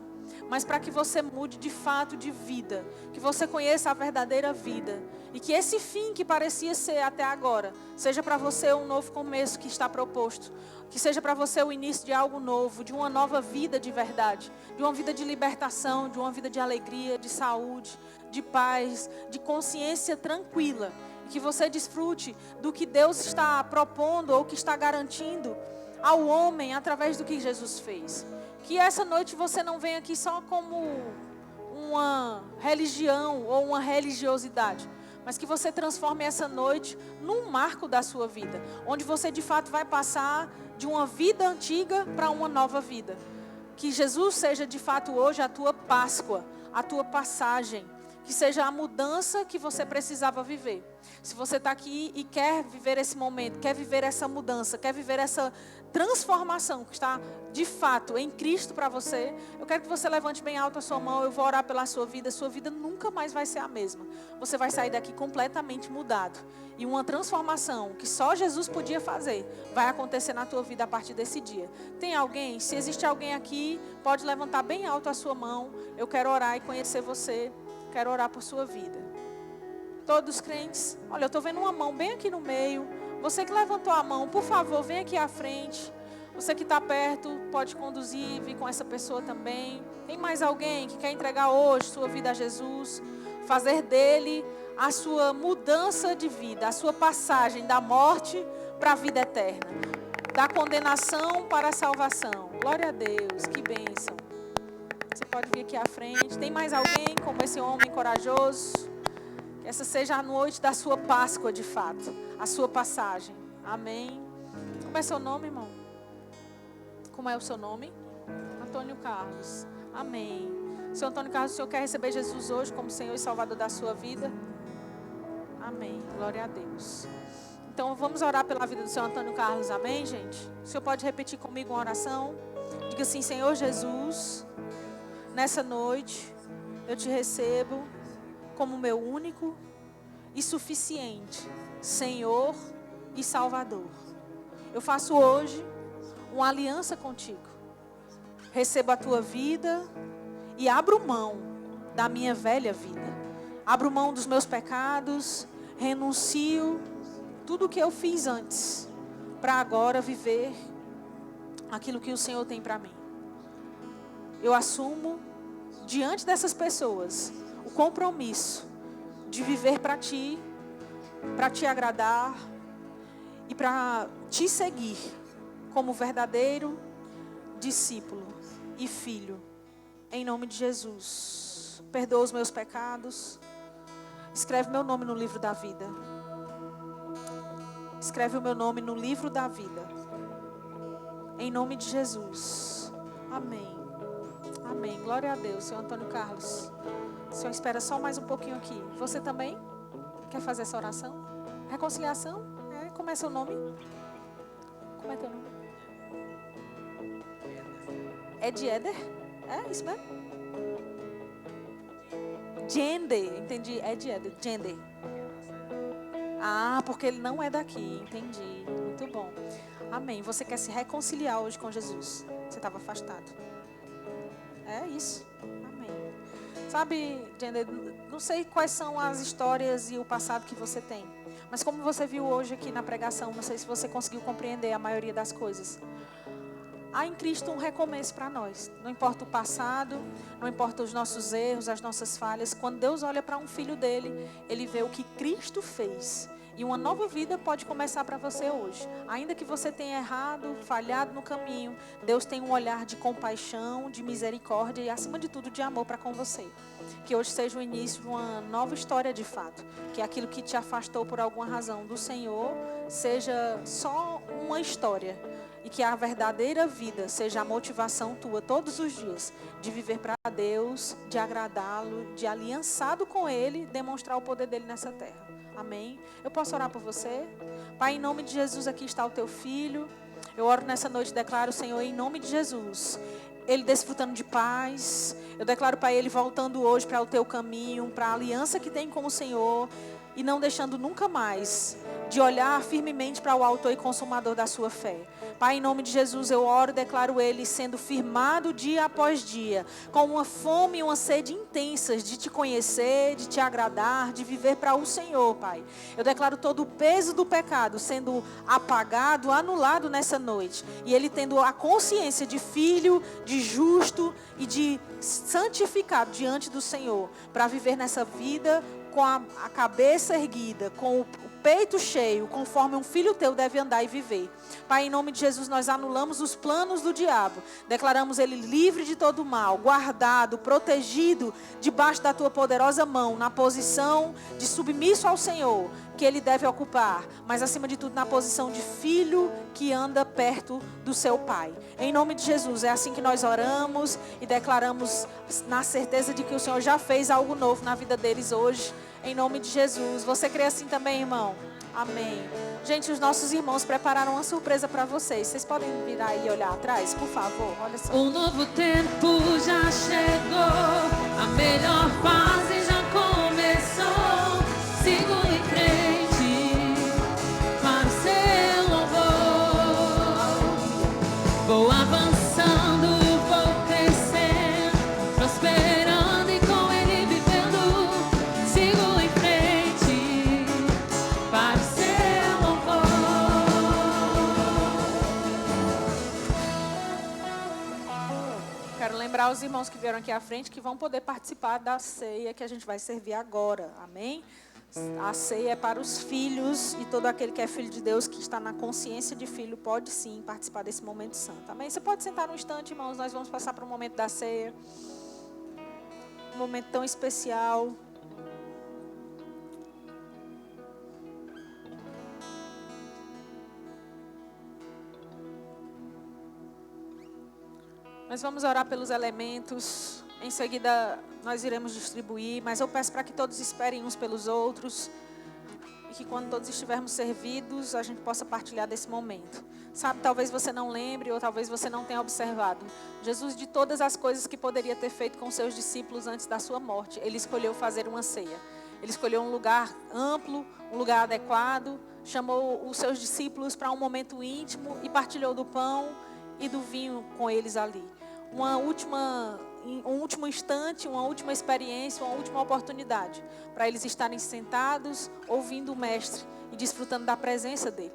mas para que você mude de fato de vida, que você conheça a verdadeira vida E que esse fim que parecia ser até agora, seja para você um novo começo que está proposto. Que seja para você o início de algo novo, de uma nova vida de verdade. De uma vida de libertação, de uma vida de alegria, de saúde, de paz, de consciência tranquila. E que você desfrute do que Deus está propondo ou que está garantindo ao homem através do que Jesus fez. Que essa noite você não venha aqui só como uma religião ou uma religiosidade. Mas que você transforme essa noite num marco da sua vida. Onde você de fato vai passar de uma vida antiga para uma nova vida. Que Jesus seja de fato hoje a tua Páscoa, a tua passagem. Que seja a mudança que você precisava viver. Se você está aqui e quer viver esse momento, quer viver essa mudança, quer viver essa transformação que está de fato em Cristo para você, eu quero que você levante bem alto a sua mão, eu vou orar pela sua vida nunca mais vai ser a mesma. Você vai sair daqui completamente mudado. E uma transformação que só Jesus podia fazer, vai acontecer na tua vida a partir desse dia. Tem alguém? Se existe alguém aqui, pode levantar bem alto a sua mão, eu quero orar e conhecer você, quero orar por sua vida. Todos os crentes, olha, eu estou vendo uma mão bem aqui no meio. Você que levantou a mão, por favor, vem aqui à frente. Você que está perto, pode conduzir, vir com essa pessoa também. Tem mais alguém que quer entregar hoje sua vida a Jesus? Fazer dele a sua mudança de vida, a sua passagem da morte para a vida eterna. Da condenação para a salvação. Glória a Deus, que bênção. Você pode vir aqui à frente. Tem mais alguém como esse homem corajoso? Que essa seja a noite da sua Páscoa, de fato. A sua passagem. Amém. Como é seu nome, irmão? Como é o seu nome? Antônio Carlos. Amém. Senhor Antônio Carlos, o senhor quer receber Jesus hoje como Senhor e Salvador da sua vida? Amém. Glória a Deus. Então vamos orar pela vida do Senhor Antônio Carlos. Amém, gente? O senhor pode repetir comigo uma oração? Diga assim: Senhor Jesus, nessa noite eu te recebo como meu único e suficiente Senhor e Salvador. Eu faço hoje uma aliança contigo. Recebo a tua vida e abro mão da minha velha vida. Abro mão dos meus pecados, renuncio tudo o que eu fiz antes, para agora viver aquilo que o Senhor tem para mim. Eu assumo diante dessas pessoas o compromisso de viver para ti agradar e para te seguir como verdadeiro discípulo e filho. Em nome de Jesus. Perdoa os meus pecados. Escreve meu nome no livro da vida. Escreve o meu nome no livro da vida. Em nome de Jesus. Amém. Amém. Glória a Deus. Senhor Antônio Carlos. O Senhor espera só mais um pouquinho aqui. Você também quer fazer essa oração? Reconciliação? Como é seu nome? Como é teu nome? Ed Eder? É isso mesmo? Gender. Entendi. Ed Eder. Gender. Ah, porque ele não é daqui. Entendi. Muito bom. Amém. Você quer se reconciliar hoje com Jesus? Você estava afastado. É isso. Amém. Sabe, Gender, não sei quais são as histórias e o passado que você tem. Mas como você viu hoje aqui na pregação, não sei se você conseguiu compreender a maioria das coisas. Há em Cristo um recomeço para nós. Não importa o passado, não importa os nossos erros, as nossas falhas. Quando Deus olha para um filho dele, ele vê o que Cristo fez. E uma nova vida pode começar para você hoje. Ainda que você tenha errado, falhado no caminho, Deus tem um olhar de compaixão, de misericórdia e, acima de tudo, de amor para com você. Que hoje seja o início de uma nova história de fato. Que aquilo que te afastou por alguma razão do Senhor seja só uma história. E que a verdadeira vida seja a motivação tua todos os dias de viver para Deus, de agradá-lo, de aliançado com Ele, demonstrar o poder dele nessa terra. Amém? Eu posso orar por você? Pai, em nome de Jesus, aqui está o teu filho. Eu oro nessa noite, declaro, Senhor, em nome de Jesus, ele desfrutando de paz. Eu declaro, Pai, ele voltando hoje para o teu caminho, para a aliança que tem com o Senhor. E não deixando nunca mais de olhar firmemente para o autor e consumador da sua fé. Pai, em nome de Jesus, eu oro e declaro ele sendo firmado dia após dia, com uma fome e uma sede intensas de te conhecer, de te agradar, de viver para o Senhor, Pai. Eu declaro todo o peso do pecado sendo apagado, anulado nessa noite. E ele tendo a consciência de filho, de justo e de santificado diante do Senhor, para viver nessa vida com a cabeça erguida, com o peito cheio, conforme um filho teu deve andar e viver. Pai, em nome de Jesus, nós anulamos os planos do diabo. Declaramos ele livre de todo mal, guardado, protegido, debaixo da tua poderosa mão, na posição de submisso ao Senhor, que ele deve ocupar, mas acima de tudo na posição de filho que anda perto do seu Pai. Em nome de Jesus, é assim que nós oramos e declaramos na certeza de que o Senhor já fez algo novo na vida deles hoje. Em nome de Jesus. Você crê assim também, irmão? Amém. Gente, os nossos irmãos prepararam uma surpresa para vocês. Vocês podem virar e olhar atrás, por favor? Olha só. Um novo tempo já chegou, a melhor fase já começou. Sigo em frente para o seu louvor. Vou avançando, vou crescendo, prosperando e com ele vivendo. Sigo em frente para o seu louvor. Quero lembrar os irmãos que vieram aqui à frente que vão poder participar da ceia que a gente vai servir agora. Amém? A ceia é para os filhos e todo aquele que é filho de Deus, que está na consciência de filho, pode sim participar desse momento santo. Amém? Você pode sentar um instante, irmãos, nós vamos passar para o momento da ceia. Um momento tão especial. Nós vamos orar pelos elementos. Em seguida, nós iremos distribuir. Mas eu peço para que todos esperem uns pelos outros. E que quando todos estivermos servidos, a gente possa partilhar desse momento. Sabe, talvez você não lembre ou talvez você não tenha observado. Jesus, de todas as coisas que poderia ter feito com seus discípulos antes da sua morte, ele escolheu fazer uma ceia. Ele escolheu um lugar amplo, um lugar adequado. Chamou os seus discípulos para um momento íntimo e partilhou do pão e do vinho com eles ali. Um último instante, uma última experiência, uma última oportunidade para eles estarem sentados, ouvindo o Mestre e desfrutando da presença dele.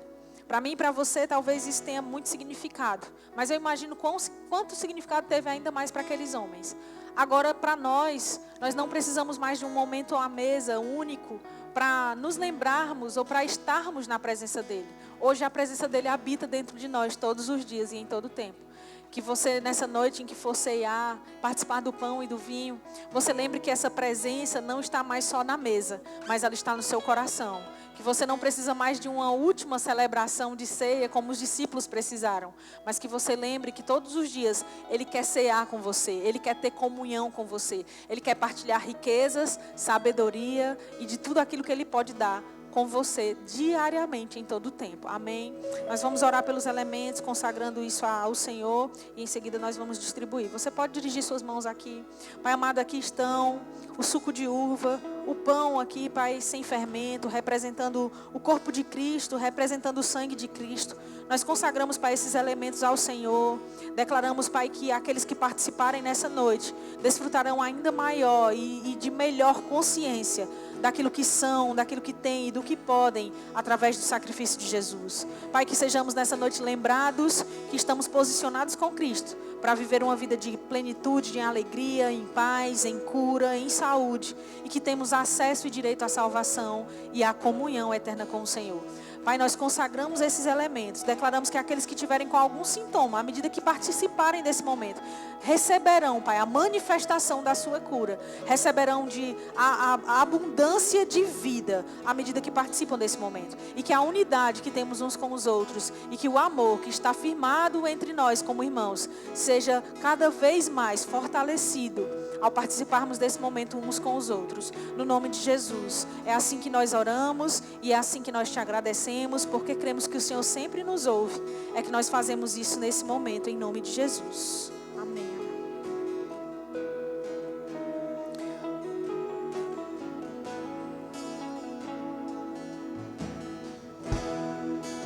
Para mim e para você, talvez isso tenha muito significado, mas eu imagino quanto significado teve ainda mais para aqueles homens. Agora, para nós não precisamos mais de um momento à mesa único para nos lembrarmos ou para estarmos na presença dele. Hoje a presença dele habita dentro de nós todos os dias e em todo o tempo. Que você, nessa noite em que for ceiar, participar do pão e do vinho, você lembre que essa presença não está mais só na mesa, mas ela está no seu coração. Que você não precisa mais de uma última celebração de ceia, como os discípulos precisaram. Mas que você lembre que todos os dias Ele quer cear com você. Ele quer ter comunhão com você. Ele quer partilhar riquezas, sabedoria e de tudo aquilo que Ele pode dar com você diariamente, em todo o tempo. Amém? Nós vamos orar pelos elementos, consagrando isso ao Senhor. E em seguida nós vamos distribuir. Você pode dirigir suas mãos aqui. Pai amado, aqui estão o suco de uva, o pão aqui, Pai, sem fermento, representando o corpo de Cristo, representando o sangue de Cristo. Nós consagramos, Pai, esses elementos ao Senhor. Declaramos, Pai, que aqueles que participarem nessa noite desfrutarão ainda maior e de melhor consciência daquilo que são, daquilo que têm e do que podem através do sacrifício de Jesus. Pai, que sejamos nessa noite lembrados que estamos posicionados com Cristo para viver uma vida de plenitude, em alegria, em paz, em cura, em saúde, e que temos acesso e direito à salvação e à comunhão eterna com o Senhor. Pai, nós consagramos esses elementos, declaramos que aqueles que tiverem com algum sintoma, à medida que participarem desse momento, receberão, Pai, a manifestação da sua cura, receberão a abundância de vida, à medida que participam desse momento. E que a unidade que temos uns com os outros, e que o amor que está firmado entre nós como irmãos, seja cada vez mais fortalecido, ao participarmos desse momento uns com os outros. No nome de Jesus. É assim que nós oramos e é assim que nós te agradecemos, porque cremos que o Senhor sempre nos ouve. É que nós fazemos isso nesse momento, em nome de Jesus. Amém.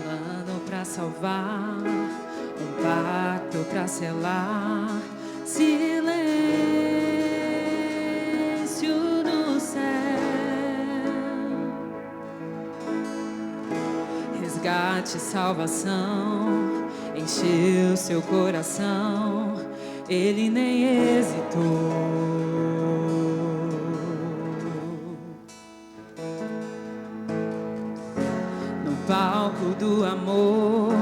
plano para salvar, um pacto para selar, silêncio no céu, resgate, salvação, encheu seu coração, ele nem hesitou. Palco do amor,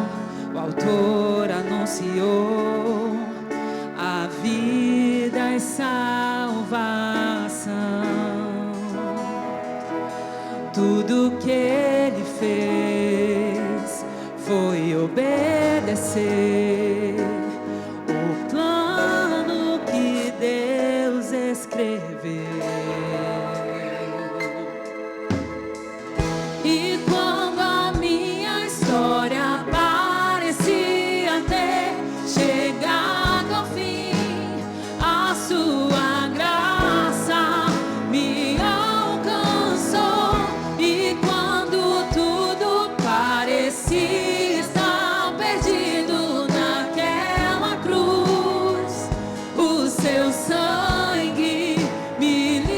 o autor anunciou a vida e salvação. Tudo que ele fez foi obedecer o plano que Deus escreveu. E quando a minha história parecia ter chegado ao fim, a sua graça me alcançou. E quando tudo parecia estar perdido naquela cruz, o seu sangue me libertou.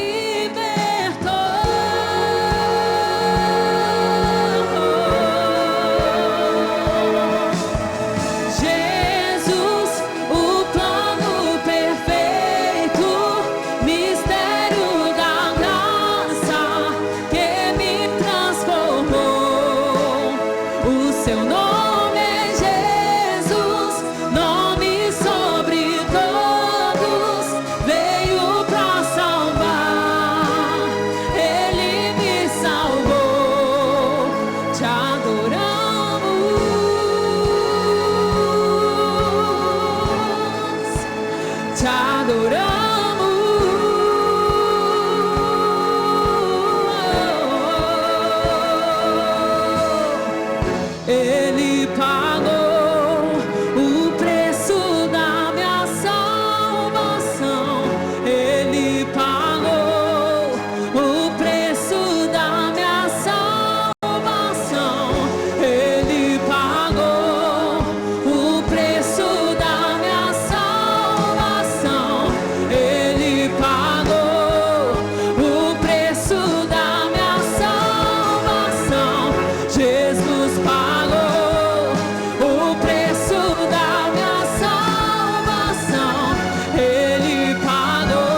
Jesus, o plano perfeito, mistério da graça que me transformou. O seu nome é Jesus, nome sobre todos, veio pra salvar. Ele me salvou, te adoramos, te adoramos. Ele pagou o preço da minha salvação. Ele pagou o preço da minha salvação. Ele pagou o preço da minha salvação. Ele pagou o preço da minha salvação. Jesus pagou o preço da minha salvação. Ele pagou.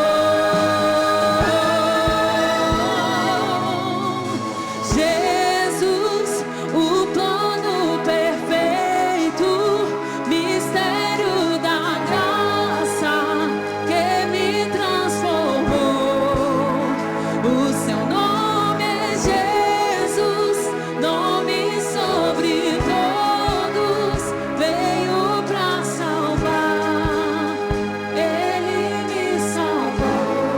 Jesus, o plano perfeito, mistério da graça que me transformou. O seu nome é Jesus, nome sobre todos, veio pra salvar. Ele me salvou.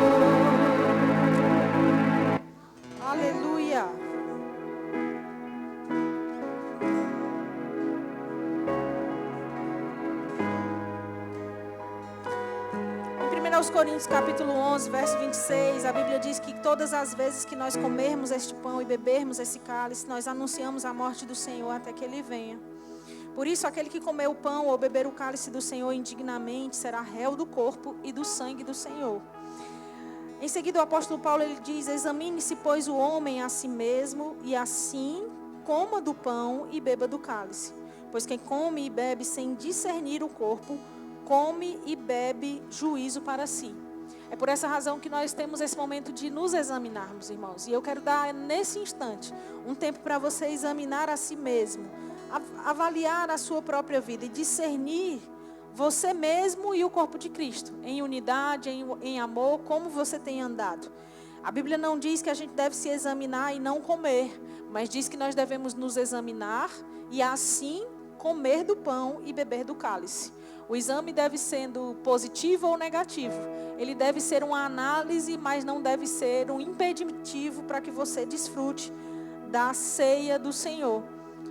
Aleluia. Em 1 Coríntios capítulo 11, verso 26, a Bíblia diz que todas as vezes que nós comermos este pão e bebermos esse cálice, nós anunciamos a morte do Senhor até que Ele venha. Por isso, aquele que comer o pão ou beber o cálice do Senhor indignamente será réu do corpo e do sangue do Senhor. Em seguida, o apóstolo Paulo ele diz: examine-se, pois, o homem a si mesmo, e assim coma do pão e beba do cálice. Pois quem come e bebe sem discernir o corpo, come e bebe juízo para si. É por essa razão que nós temos esse momento de nos examinarmos, irmãos. E eu quero dar, nesse instante, um tempo para você examinar a si mesmo, avaliar a sua própria vida e discernir você mesmo e o corpo de Cristo, em unidade, em amor, como você tem andado. A Bíblia não diz que a gente deve se examinar e não comer, mas diz que nós devemos nos examinar e assim comer do pão e beber do cálice. O exame deve sendo positivo ou negativo. Ele deve ser uma análise, mas não deve ser um impeditivo para que você desfrute da ceia do Senhor.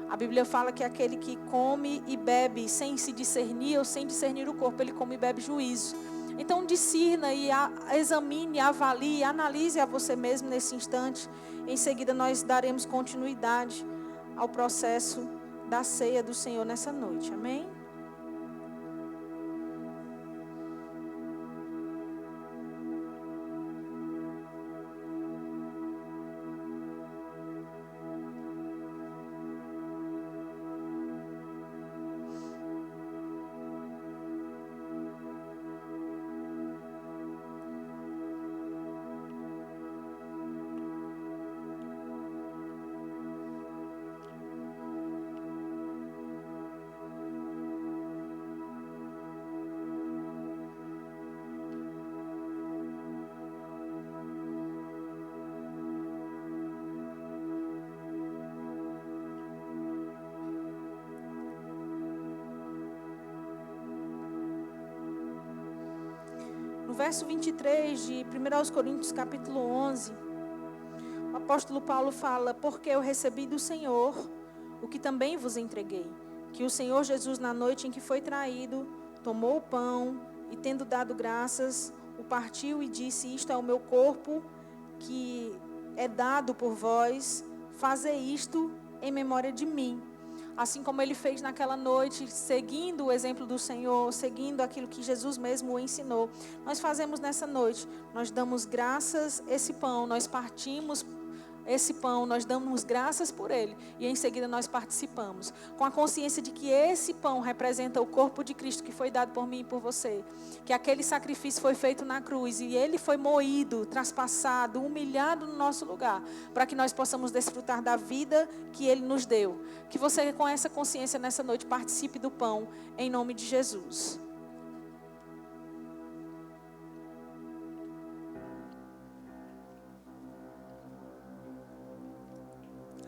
A Bíblia fala que aquele que come e bebe sem se discernir ou sem discernir o corpo, ele come e bebe juízo. Então discirna e examine, avalie, analise a você mesmo nesse instante. Em seguida nós daremos continuidade ao processo da ceia do Senhor nessa noite. Amém? No verso 23 de 1 Coríntios capítulo 11, o apóstolo Paulo fala: porque eu recebi do Senhor o que também vos entreguei, que o Senhor Jesus, na noite em que foi traído, tomou o pão e, tendo dado graças, o partiu e disse: isto é o meu corpo, que é dado por vós, fazei isto em memória de mim. Assim como ele fez naquela noite, seguindo o exemplo do Senhor, seguindo aquilo que Jesus mesmo o ensinou, nós fazemos nessa noite. Nós damos graças a esse pão, nós partimos esse pão, nós damos graças por ele e em seguida nós participamos, com a consciência de que esse pão representa o corpo de Cristo que foi dado por mim e por você, que aquele sacrifício foi feito na cruz e ele foi moído, traspassado, humilhado no nosso lugar, para que nós possamos desfrutar da vida que ele nos deu. Que você, com essa consciência nessa noite, participe do pão em nome de Jesus.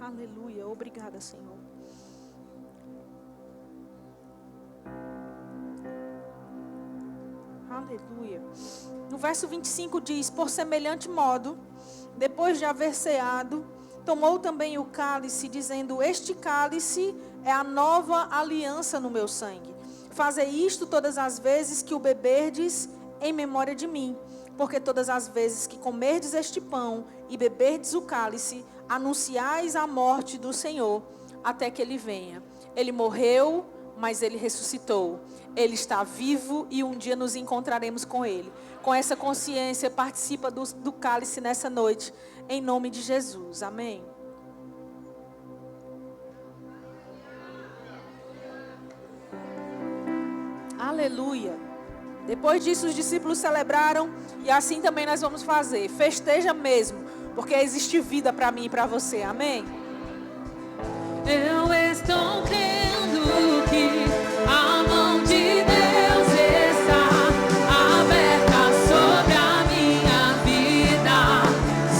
Aleluia, obrigada, Senhor. Aleluia. No verso 25 diz: por semelhante modo, depois de haver ceado, tomou também o cálice, dizendo: este cálice é a nova aliança no meu sangue. Fazei isto todas as vezes que o beberdes em memória de mim. Porque todas as vezes que comerdes este pão e beberdes o cálice, anunciais a morte do Senhor, até que ele venha. Ele morreu, mas ele ressuscitou. Ele está vivo e um dia nos encontraremos com ele. Com essa consciência, participa do cálice nessa noite, em nome de Jesus. Amém. Aleluia. Depois disso, os discípulos celebraram e assim também nós vamos fazer. Festeja mesmo, porque existe vida para mim e para você. Amém? Eu estou crendo que a mão de Deus está aberta sobre a minha vida,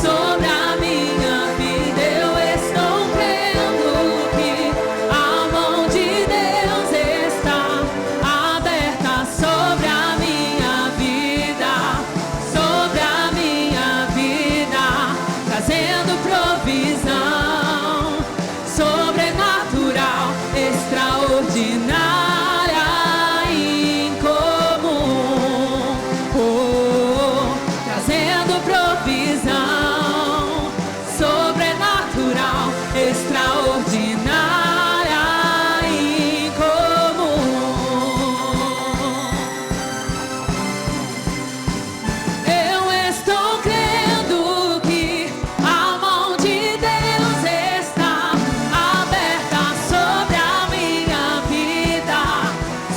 sobre a minha vida. Eu estou crendo que a mão de Deus está aberta sobre a minha vida, sobre a minha vida, trazendo provisão sobrenatural, extraordinária, incomum, trazendo provisão sobrenatural, extraordinária, incomum. Eu estou crendo que a mão de Deus está aberta sobre a minha vida,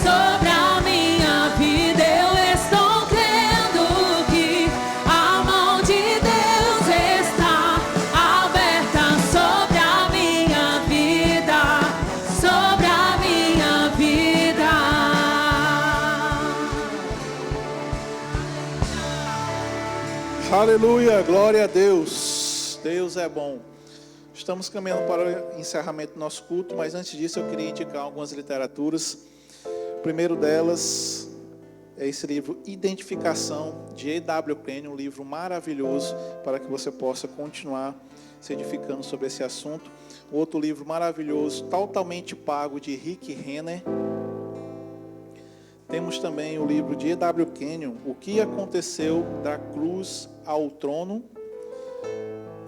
sobre a minha vida. Eu estou crendo que a mão de Deus está aberta sobre a minha vida, sobre a minha vida. Aleluia, glória a Deus. Deus é bom. Estamos caminhando para o encerramento do nosso culto, mas antes disso eu queria indicar algumas literaturas. O primeiro delas é esse livro Identificação, de E.W. Crane, um livro maravilhoso para que você possa continuar se edificando sobre esse assunto. Outro livro maravilhoso, Totalmente Pago, de Rick Renner. Temos também o livro de E.W. Kenyon, O que aconteceu da cruz ao trono.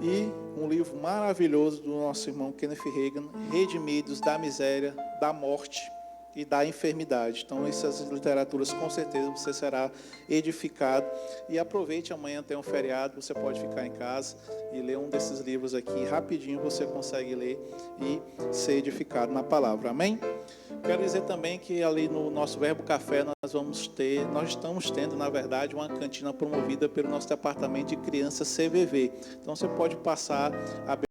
E um livro maravilhoso do nosso irmão Kenneth Hagin, Redimidos da Miséria, da Morte e da Enfermidade. Então, essas literaturas, com certeza, você será edificado. E aproveite, amanhã tem um feriado, você pode ficar em casa e ler um desses livros aqui. Rapidinho você consegue ler e ser edificado na palavra. Amém? Quero dizer também que ali no nosso Verbo Café nós estamos tendo, na verdade, uma cantina promovida pelo nosso departamento de crianças CVV. Então, você pode passar a